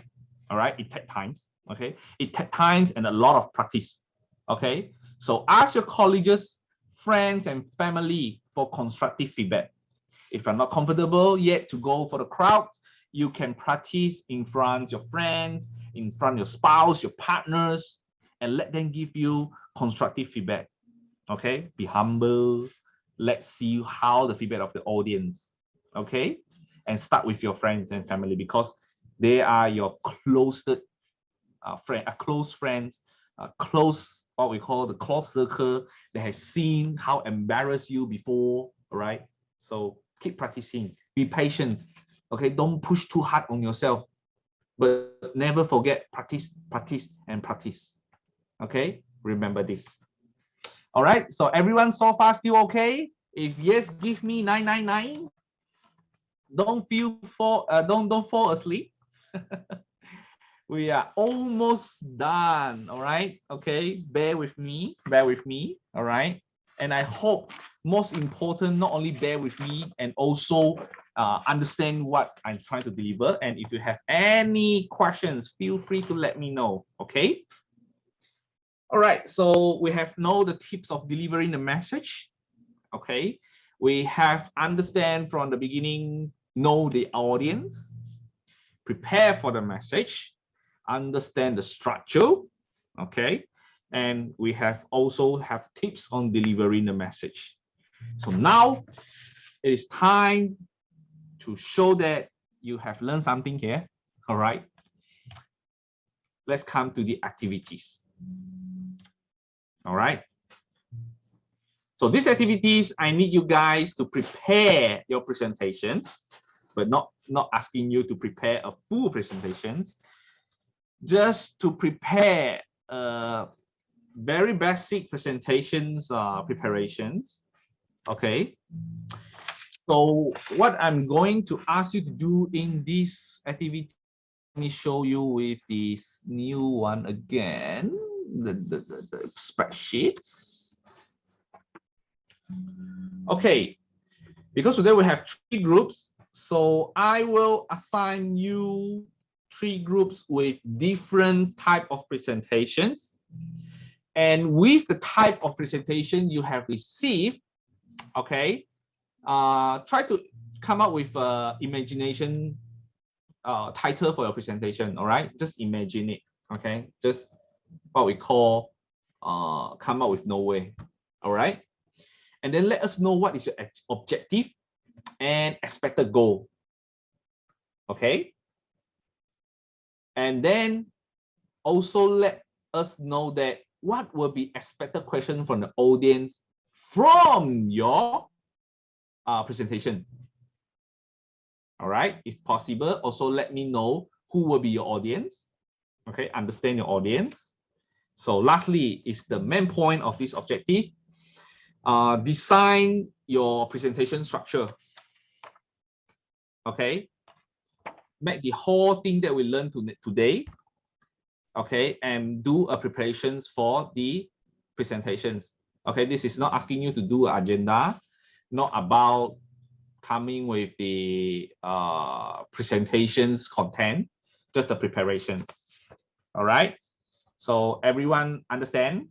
All right, it takes time. Okay, it takes time and a lot of practice. Okay, so ask your colleagues, friends, and family for constructive feedback. If you're not comfortable yet to go for the crowd, you can practice in front of your friends, in front of your spouse, your partners, and let them give you constructive feedback. Okay, be humble, let's see how the feedback of the audience, okay? And start with your friends and family, because they are your closest close friends, close, what we call the close circle that has seen how embarrassed you before, all right? So keep practicing, be patient, okay? Don't push too hard on yourself, but never forget, practice, practice, and practice, okay? Remember this. All right, so everyone so far still okay? If yes, give me 999. Don't fall asleep. We are almost done. All right, okay, bear with me, all right? And I hope, most important, not only bear with me and also understand what I'm trying to deliver. And if you have any questions, feel free to let me know, okay? All right, so we have know the tips of delivering the message, okay? We have understand from the beginning, know the audience, prepare for the message, understand the structure, okay? And we have also have tips on delivering the message. So now it is time to show that you have learned something here, all right? Let's come to the activities. All right. So these activities, I need you guys to prepare your presentations, but not asking you to prepare a full presentation, just to prepare very basic presentations preparations. Okay. So what I'm going to ask you to do in this activity, let me show you with this new one again, the spreadsheets. Okay, because today we have 3 groups, so I will assign you 3 groups with different type of presentations. And with the type of presentation you have received, okay, try to come up with an imagination title for your presentation, all right? Just imagine it, okay? Just what we call come up with no way, all right? And then let us know what is your objective and expected goal, okay? And then also let us know that what will be expected question from the audience from your presentation. All right, if possible, also let me know who will be your audience, okay? Understand your audience. So lastly is the main point of this objective. Design your presentation structure, okay? Make the whole thing that we learned today, okay? And do a preparations for the presentations, okay? This is not asking you to do an agenda, not about coming with the presentations content, just the preparation, all right? So everyone understand?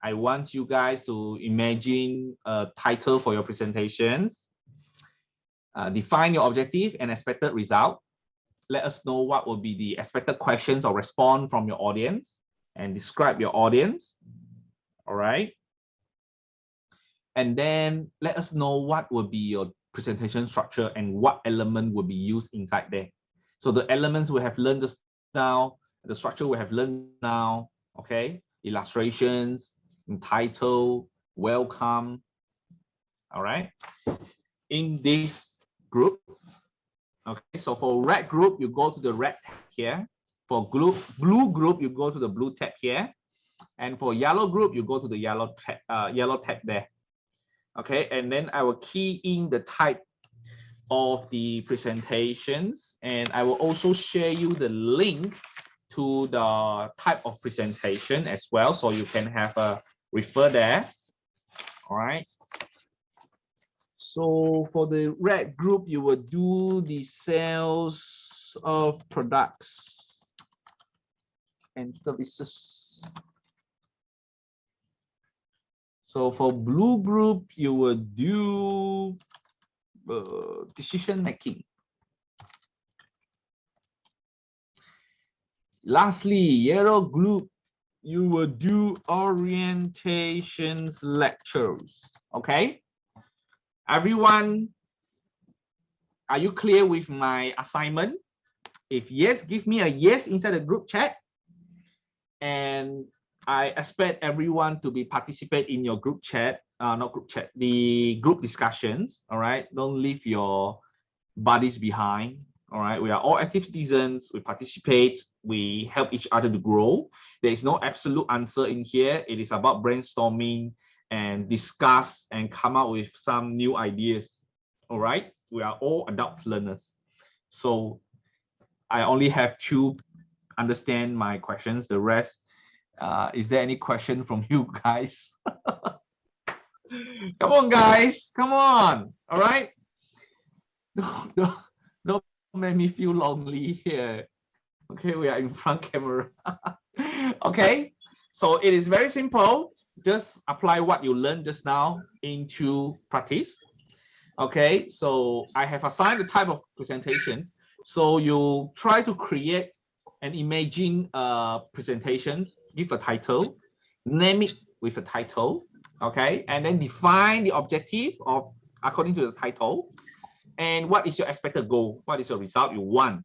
I want you guys to imagine a title for your presentations, define your objective and expected result. Let us know what will be the expected questions or response from your audience, and describe your audience, all right? And then let us know what will be your presentation structure and what element will be used inside there. So the elements we have learned just now, the structure we have learned now, okay? Illustrations, title, welcome, all right? In this group, okay, so for red group, you go to the red tab here. For blue group, you go to the blue tab here. And for yellow group, you go to the yellow tab there. Okay, and then I will key in the type of the presentations, and I will also share you the link to the type of presentation as well, so you can have a refer there. All right. So for the red group, you will do the sales of products and services. So for blue group, you will do decision making. Lastly, yellow group, you will do orientations lectures. Okay. Everyone, are you clear with my assignment? If yes, give me a yes inside the group chat. And I expect everyone to be participate in your group chat, not group chat, the group discussions. All right, don't leave your buddies behind. All right, we are all active citizens. We participate. We help each other to grow. There is no absolute answer in here. It is about brainstorming and discuss and come up with some new ideas. All right, we are all adult learners. So I only have to understand my questions. The rest, is there any question from you guys? Come on, guys. Come on. All right. Don't make me feel lonely here. Okay, we are in front camera. Okay, so it is very simple. Just apply what you learned just now into practice. Okay, so I have assigned the type of presentations. So you try to create and imagine presentations, give a title, name it with a title, okay, and then define the objective of according to the title, and what is your expected goal, what is your result you want.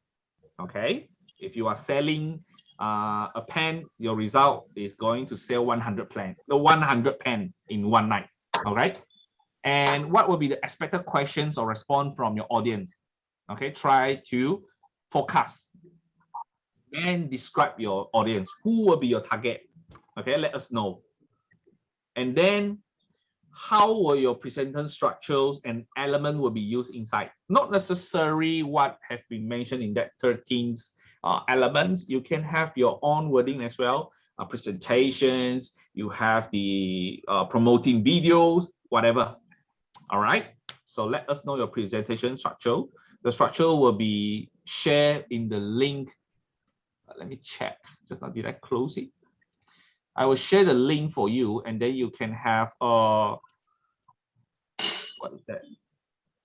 Okay, if you are selling a pen, your result is going to sell 100 pen in one night. All right, and what will be the expected questions or response from your audience? Okay, try to forecast and describe your audience. Who will be your target? Okay, let us know. And then how will your presentation structures and element will be used inside? Not necessarily what have been mentioned in that 13 elements. You can have your own wording as well. Presentations, you have the promoting videos, whatever. All right. So let us know your presentation structure. The structure will be shared in the link. Let me check. Just now, did I close it? I will share the link for you, and then you can have what is that?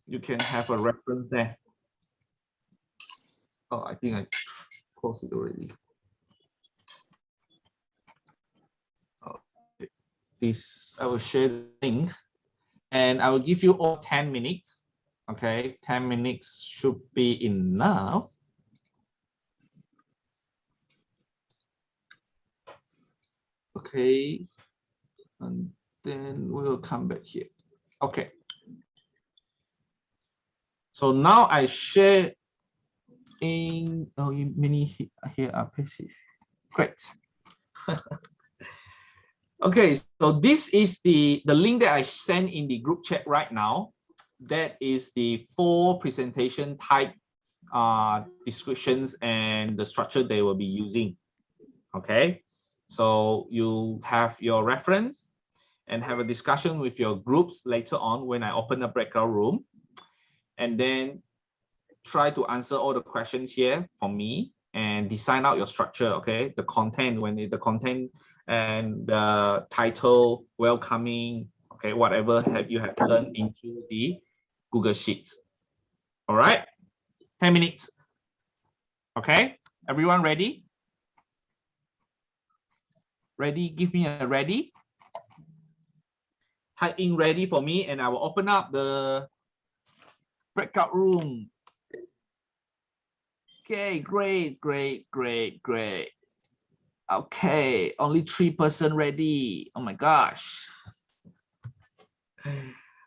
You can have a reference there. Oh, I think I closed it already. Okay. This I will share the link, and I will give you all 10 minutes. Okay, 10 minutes should be enough. Okay, and then we'll come back here. Okay. So now I share in, oh, many here are passive. Great. Okay, so this is the link that I sent in the group chat right now. That is the 4 presentation type descriptions and the structure they will be using. Okay, so you have your reference and have a discussion with your groups later on when I open a breakout room, and then try to answer all the questions here for me and design out your structure. Okay, the content, the content and the title, welcoming, okay, whatever you have learned into the Google Sheets. All right, 10 minutes. Okay, everyone ready? Ready? Give me a ready. Type in ready for me, and I will open up the breakout room. Okay, great. Okay, only 3% ready. Oh my gosh.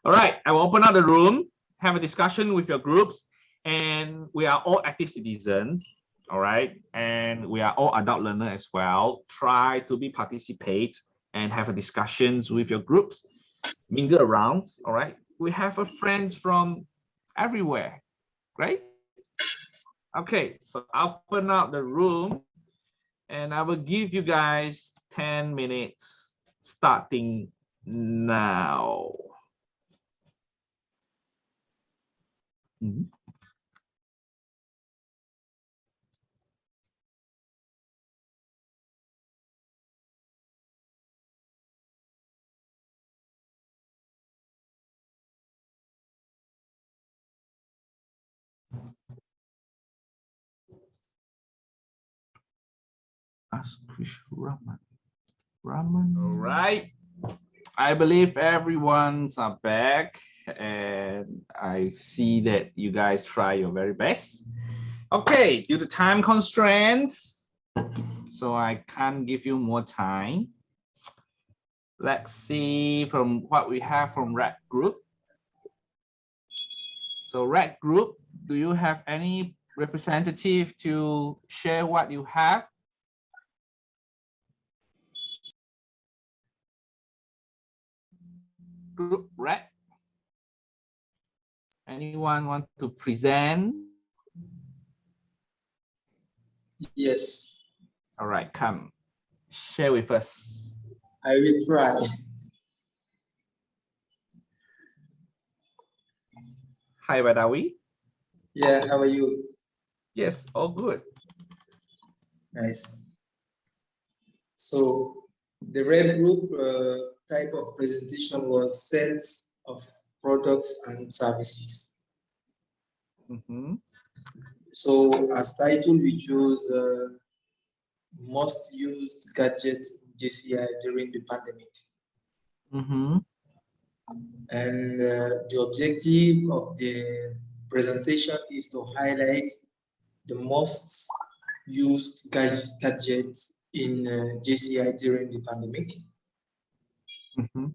All right, I will open up the room, have a discussion with your groups, and we are all active citizens. All right, and we are all adult learners as well. Try to be participate and have a discussions with your groups, mingle around. All right, we have friends from everywhere. Great. Okay, so I'll open up the room and I will give you guys 10 minutes starting now. Ask Raman. All right. I believe everyone's back and I see that you guys try your very best. Okay, due to time constraints, so I can't give you more time. Let's see from what we have from Red Group. So Red Group, do you have any representative to share what you have? Group Red. Anyone want to present? Yes. All right, come share with us. I will try. Hi, Badawi. Yeah, how are you? Yes, all good. Nice. So the red group type of presentation was sales of products and services. Mm-hmm. So as title, we chose most used gadgets in JCI during the pandemic. Mm-hmm. And the objective of the presentation is to highlight the most used gadgets in JCI during the pandemic. Mm-hmm.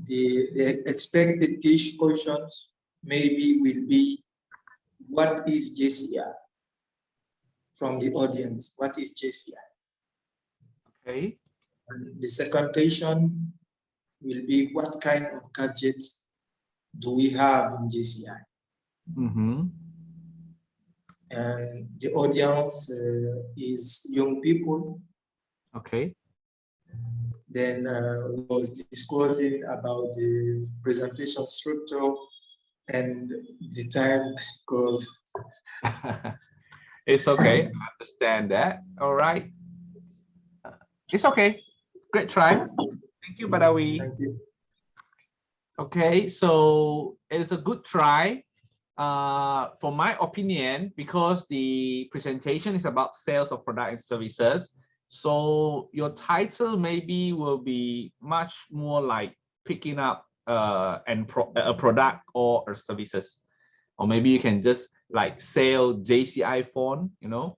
The expected questions maybe will be, what is JCI? From the audience, what is JCI? Okay. And the second question will be, what kind of gadgets do we have in JCI? Mm-hmm. And the audience is young people. Okay. Then was discussing about the presentation structure and the time goes. It's okay. I understand that. All right. It's okay. Great try. Thank you, Badawi. Thank you. Okay, so it's a good try. For my opinion, because the presentation is about sales of products and services, so your title maybe will be much more like picking up a product or a services, or maybe you can just like sell JCI phone, you know,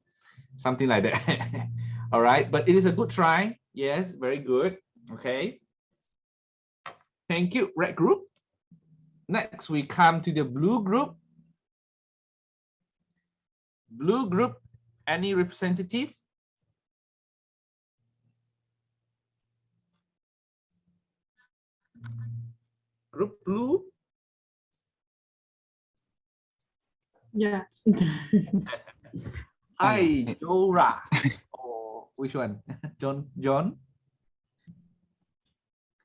something like that. All right, but it is a good try. Yes, very good. Okay. Thank you, Red Group. Next, we come to the Blue Group. Blue Group, any representative? Group Blue? Yeah. Hi, Dora. Or which one? John?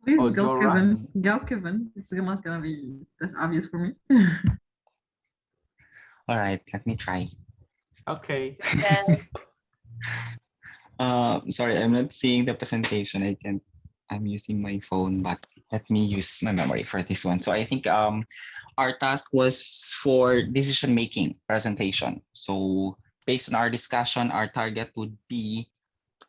Please Oh, go, Dora? Kevin. Go, Kevin. It's gonna be that's obvious for me. All right, let me try. Okay. Sorry, I'm not seeing the presentation. I'm using my phone, but let me use my memory for this one. So I think our task was for decision-making presentation. So based on our discussion, our target would be,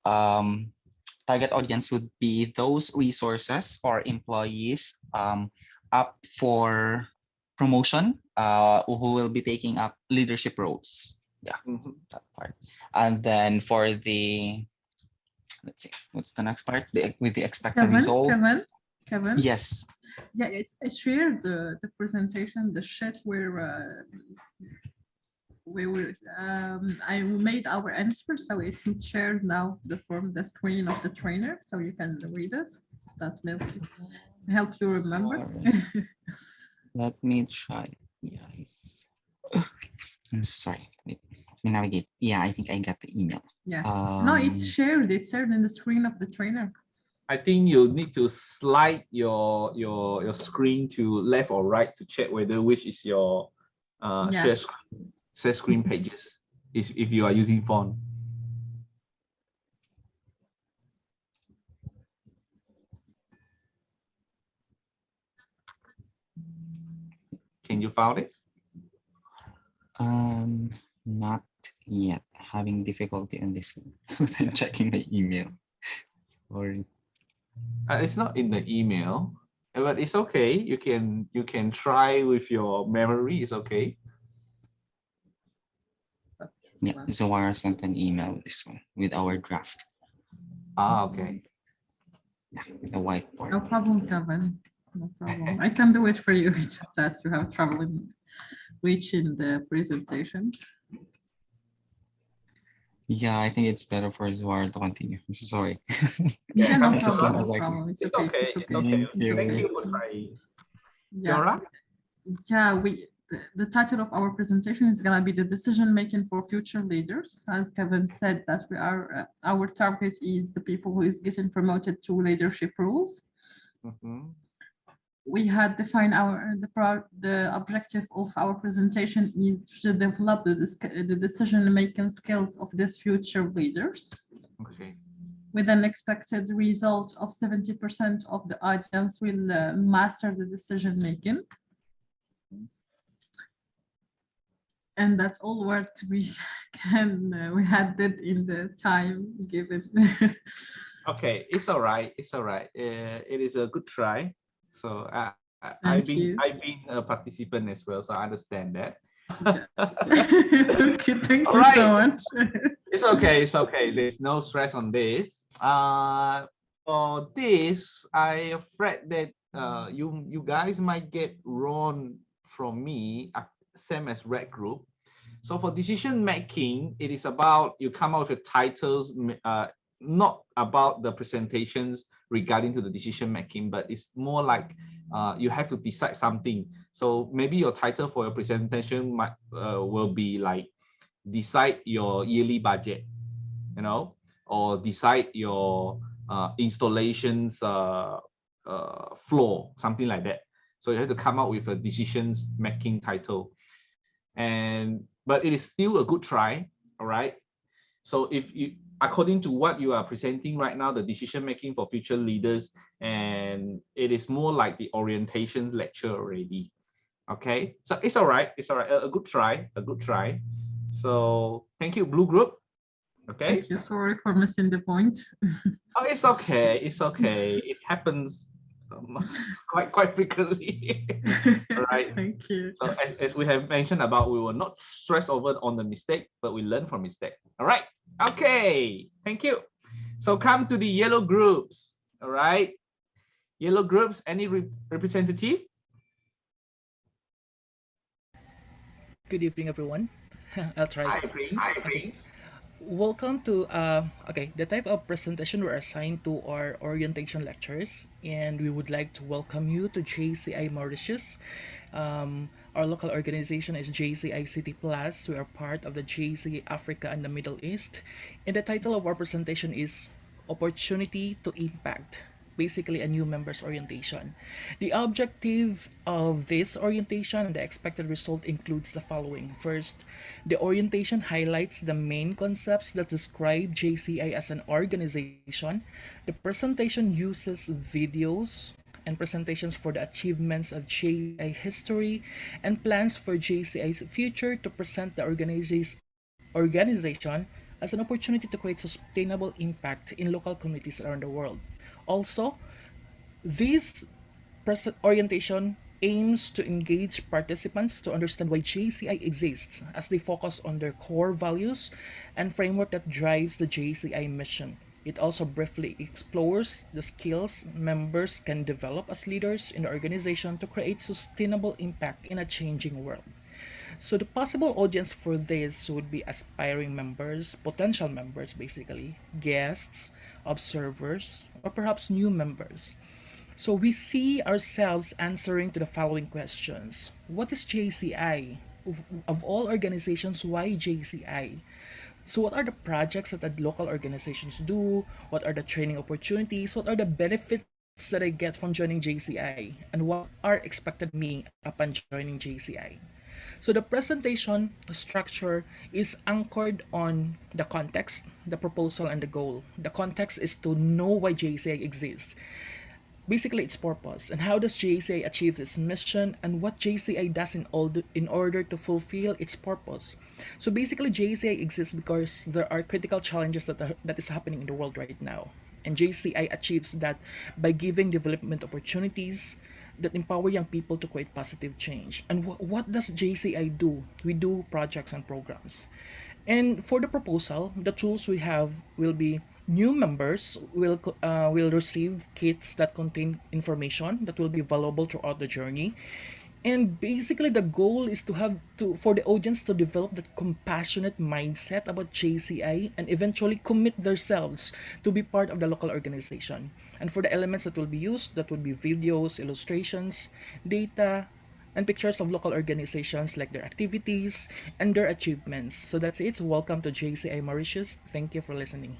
target audience would be those resources or employees up for promotion, who will be taking up leadership roles. Yeah, that part. And then for the, let's see, what's the next part? With the expected result. Kevin. Yes. Yeah, I shared the presentation, the sheet where I made our answer, so it's shared now from the screen of the trainer, so you can read it. That will help you remember. Let me try. Yeah. I'm sorry. Let me navigate. Yeah, I think I got the email. Yeah. No, it's shared. It's shared in the screen of the trainer. I think you need to slide your screen to left or right to check whether which is your share screen pages if you are using phone. Can you found it? Not yet. Having difficulty on this one. I'm checking the email. Sorry. It's not in the email. But it's okay. You can try with your memory. It's okay. Yeah, Zawara sent an email with this one with our draft. Okay. Yeah, with the whiteboard. No problem, Kevin. No problem. I can do it for you. It's just that you have trouble in reaching the presentation. Yeah, I think it's better for Zawara to continue. Sorry. Yeah, no Thank you so problem. much. No problem. It's It's okay. okay. It's It's okay. okay. Thank you. Thank you It's for okay. trying. Yeah. Dora? Yeah, the title of our presentation is gonna be the decision making for future leaders. As Kevin said, that we are our target is the people who is getting promoted to leadership roles. Mhm. We had defined the objective of our presentation is to develop the decision making skills of these future leaders, Okay. with an expected result of 70% of the audience will master the decision making. And that's all what we we had did in the time given. Okay, it's all right. It's all right. It is a good try. So Thank you. I've been a participant as well, so I understand that. Okay, thank All you right. so much. It's okay. It's okay. There's no stress on this. For this, I afraid that you guys might get wrong from me, same as red group. So for decision making, it is about you come out with titles, not about the presentations regarding to the decision making, but it's more like you have to decide something. So maybe your title for your presentation might will be like decide your yearly budget, you know, or decide your installations floor, something like that. So you have to come up with a decisions making title, but it is still a good try. All right. So if you, according to what you are presenting right now, the decision making for future leaders, and it is more like the orientation lecture already. Okay, so it's all right. It's all right. A good try. A good try. So thank you, Blue Group. Okay. Thank you. Sorry for missing the point. Oh, it's okay. It's okay. It happens quite frequently. All right. Thank you. So as we have mentioned about, we will not stress over on the mistake, but we learn from mistake. All right. Okay. Thank you. So come to the yellow groups. All right. Yellow groups. Any representative? Good evening, everyone. I'll try. Hi, Prince. Hi, Prince. Welcome to the type of presentation we're assigned to our orientation lectures, and we would like to welcome you to JCI Mauritius. Our local organization is JCI City Plus. We are part of the JCI Africa and the Middle East, and the title of our presentation is Opportunity to Impact. Basically a new members orientation. The objective of this orientation and the expected result includes the following. First, the orientation highlights the main concepts that describe JCI as an organization. The presentation uses videos and presentations for the achievements of JCI history and plans for JCI's future to present the organization as an opportunity to create sustainable impact in local communities around the world. Also, this orientation aims to engage participants to understand why JCI exists as they focus on their core values and framework that drives the JCI mission. It also briefly explores the skills members can develop as leaders in the organization to create sustainable impact in a changing world. So the possible audience for this would be aspiring members, potential members basically, guests, observers, or perhaps new members. So we see ourselves answering to the following questions. What is JCI? Of all organizations, why JCI? So what are the projects that the local organizations do? What are the training opportunities? What are the benefits that I get from joining JCI? And what are expected me upon joining JCI? So the presentation structure is anchored on the context, the proposal, and the goal. The context is to know why JCI exists. Basically, its purpose and how does JCI achieve its mission and what JCI does in order to fulfill its purpose. So basically, JCI exists because there are critical challenges that is happening in the world right now. And JCI achieves that by giving development opportunities that empower young people to create positive change. And what does JCI do? We do projects and programs. And for the proposal, the tools we have will be new members will receive kits that contain information that will be valuable throughout the journey. And basically the goal is to have to for the audience to develop that compassionate mindset about JCI and eventually commit themselves to be part of the local organization. And for the elements that will be used, that would be videos, illustrations, data, and pictures of local organizations like their activities and their achievements. So that's it. Welcome to JCI Mauritius. Thank you for listening.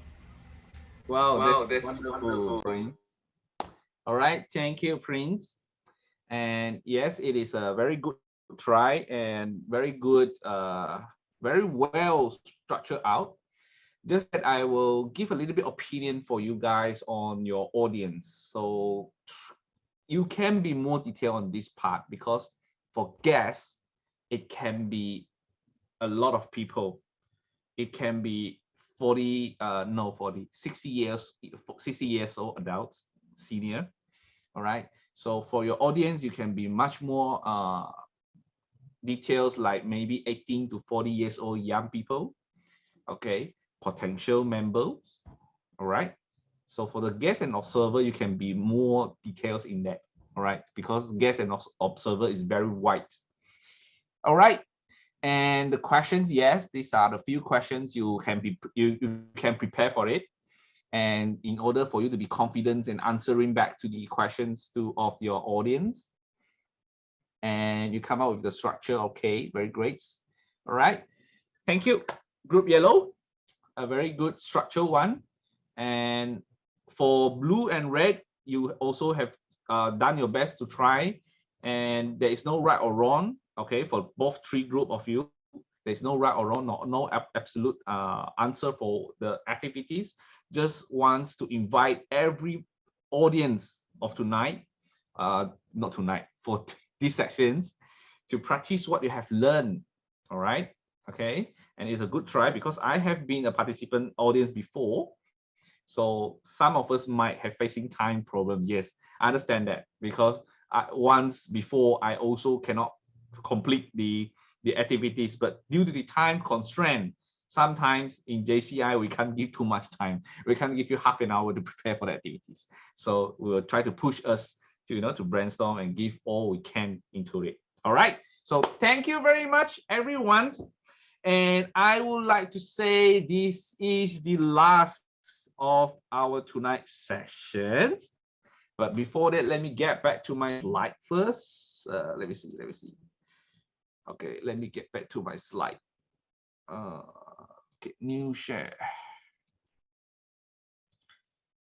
Wow, Wow, that's that's wonderful, wonderful. Prince. All right, thank you, Prince. And yes, it is a very good try and very good, very well structured out. Just that I will give a little bit opinion for you guys on your audience. So you can be more detailed on this part because for guests, it can be a lot of people. It can be 40, 60 years old adults, senior. All right. So for your audience, you can be much more details like maybe 18 to 40 years old young people. Okay. Potential members. All right. So for the guest and observer, you can be more details in that. All right. Because guest and observer is very wide. All right. And the questions, yes, these are the few questions you can prepare for it. And in order for you to be confident in answering back to the questions of your audience, and you come out with the structure, okay, very great. All right, thank you. Group yellow, a very good structure one. And for blue and red, you also have done your best to try, and there is no right or wrong, okay, for both three group of you. There's no right or wrong, no absolute answer for the activities. Just wants to invite every audience of tonight, not tonight, for these sessions, to practice what you have learned. All right, okay, and it's a good try because I have been a participant audience before. So some of us might have facing time problem. Yes, I understand that because once before I also cannot complete the activities, but due to the time constraint, sometimes in JCI we can't give too much time. We can't give you half an hour to prepare for the activities. So we will try to push us to to brainstorm and give all we can into it. All right. So thank you very much, everyone. And I would like to say this is the last of our tonight's sessions. But before that, let me get back to my slide first. Let me see. Okay, let me get back to my slide. Okay, new share.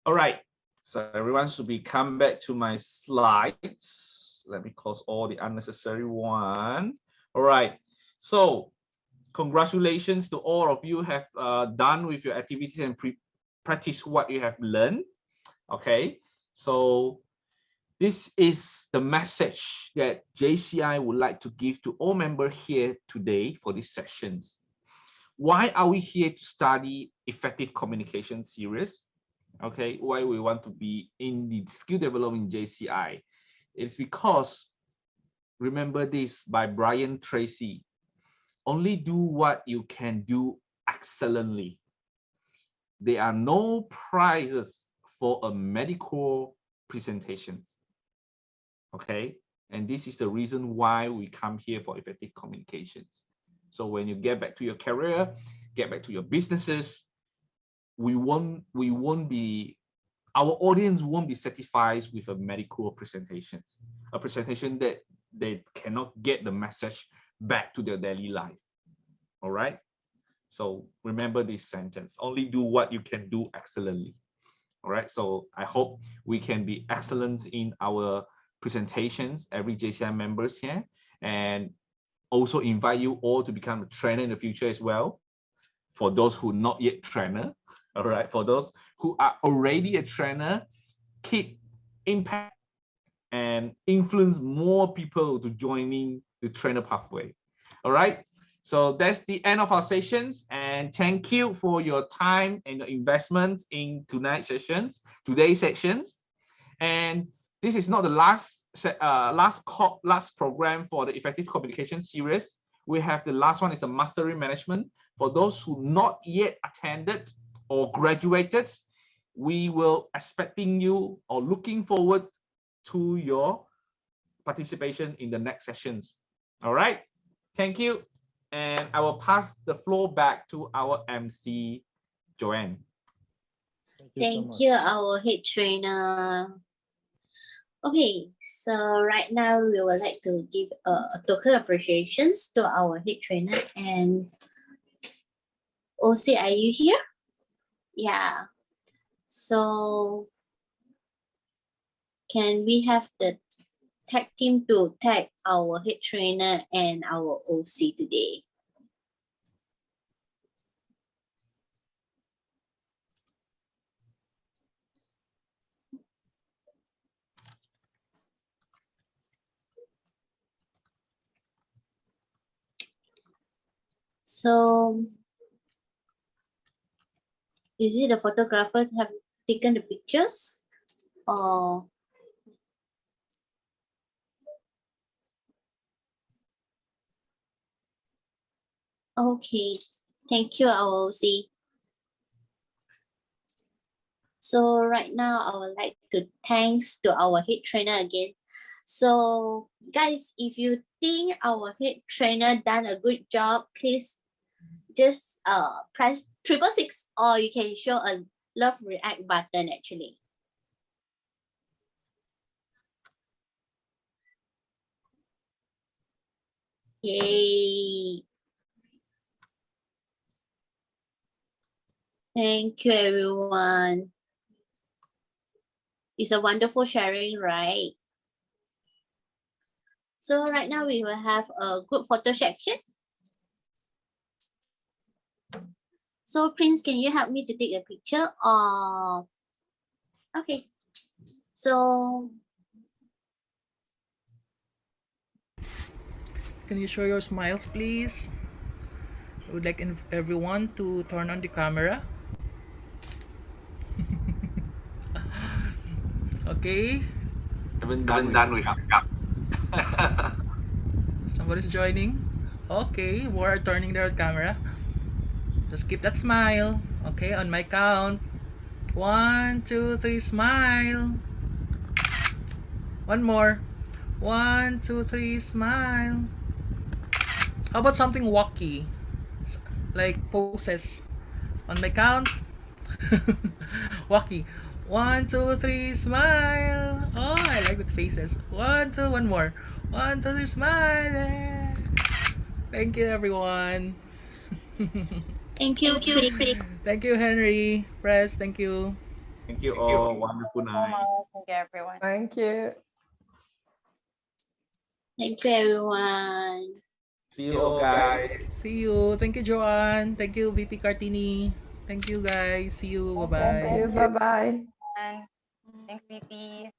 All right, so everyone should be come back to my slides. Let me close all the unnecessary one. All right, so congratulations to all of you have done with your activities and practice what you have learned. Okay, so this is the message that JCI would like to give to all members here today for these sessions. Why are we here to study effective communication series? Okay, why we want to be in the skill development in JCI? It's because, remember this by Brian Tracy, only do what you can do excellently. There are no prizes for a medical presentation. Okay, and this is the reason why we come here for effective communications. So when you get back to your career, get back to your businesses, our audience won't be satisfied with a medical presentation, a presentation that they cannot get the message back to their daily life. All right. So remember this sentence, only do what you can do excellently. All right. So I hope we can be excellent in our presentations, every JCI members here, and also invite you all to become a trainer in the future as well. For those who are not yet trainer, all right. For those who are already a trainer, keep impact and influence more people to joining the trainer pathway. All right. So that's the end of our sessions, and And thank you for your time and your investment in today's sessions. And this is not the last program for the effective communication series. We have the last one is the mastery management. For those who not yet attended or graduated, we will expecting you or looking forward to your participation in the next sessions. All right, thank you. And I will pass the floor back to our MC, Joanne. Thank you, our head trainer. Okay, so right now we would like to give a token appreciations to our head trainer and OC, are you here? Yeah. So can we have the tag team to tag our head trainer and our OC today? So is it the photographer have taken the pictures or? Okay, thank you, OC. So right now I would like to thanks to our head trainer again. So guys, if you think our head trainer done a good job, please just press 666 or you can show a love react button actually. Yay. Thank you, everyone. It's a wonderful sharing, right? So right now we will have a group photo section. So Prince, can you help me to take a picture? Okay. So Can you show your smiles, please? I would like everyone to turn on the camera. Okay. Haven't done with Somebody's joining. Okay, more are turning their camera. Just keep that smile. Okay, on my count. 1, 2, 3, smile. One more. 1, 2, 3, smile. How about something wacky? Like poses. On my count. Wacky. 1, 2, 3, smile. Oh, I like the faces. 1, 2, one more. 1, 2, 3, smile. Thank you, everyone. thank you. Thank you, Henry. Press, thank you. Thank you all. Wonderful night. Thank you, everyone. Thank you. Thank you, everyone. See you all, guys. See you. Thank you, Joanne. Thank you, VP Kartini. Thank you, guys. See you. Bye-bye. Thank you. Bye-bye. And thanks, VP.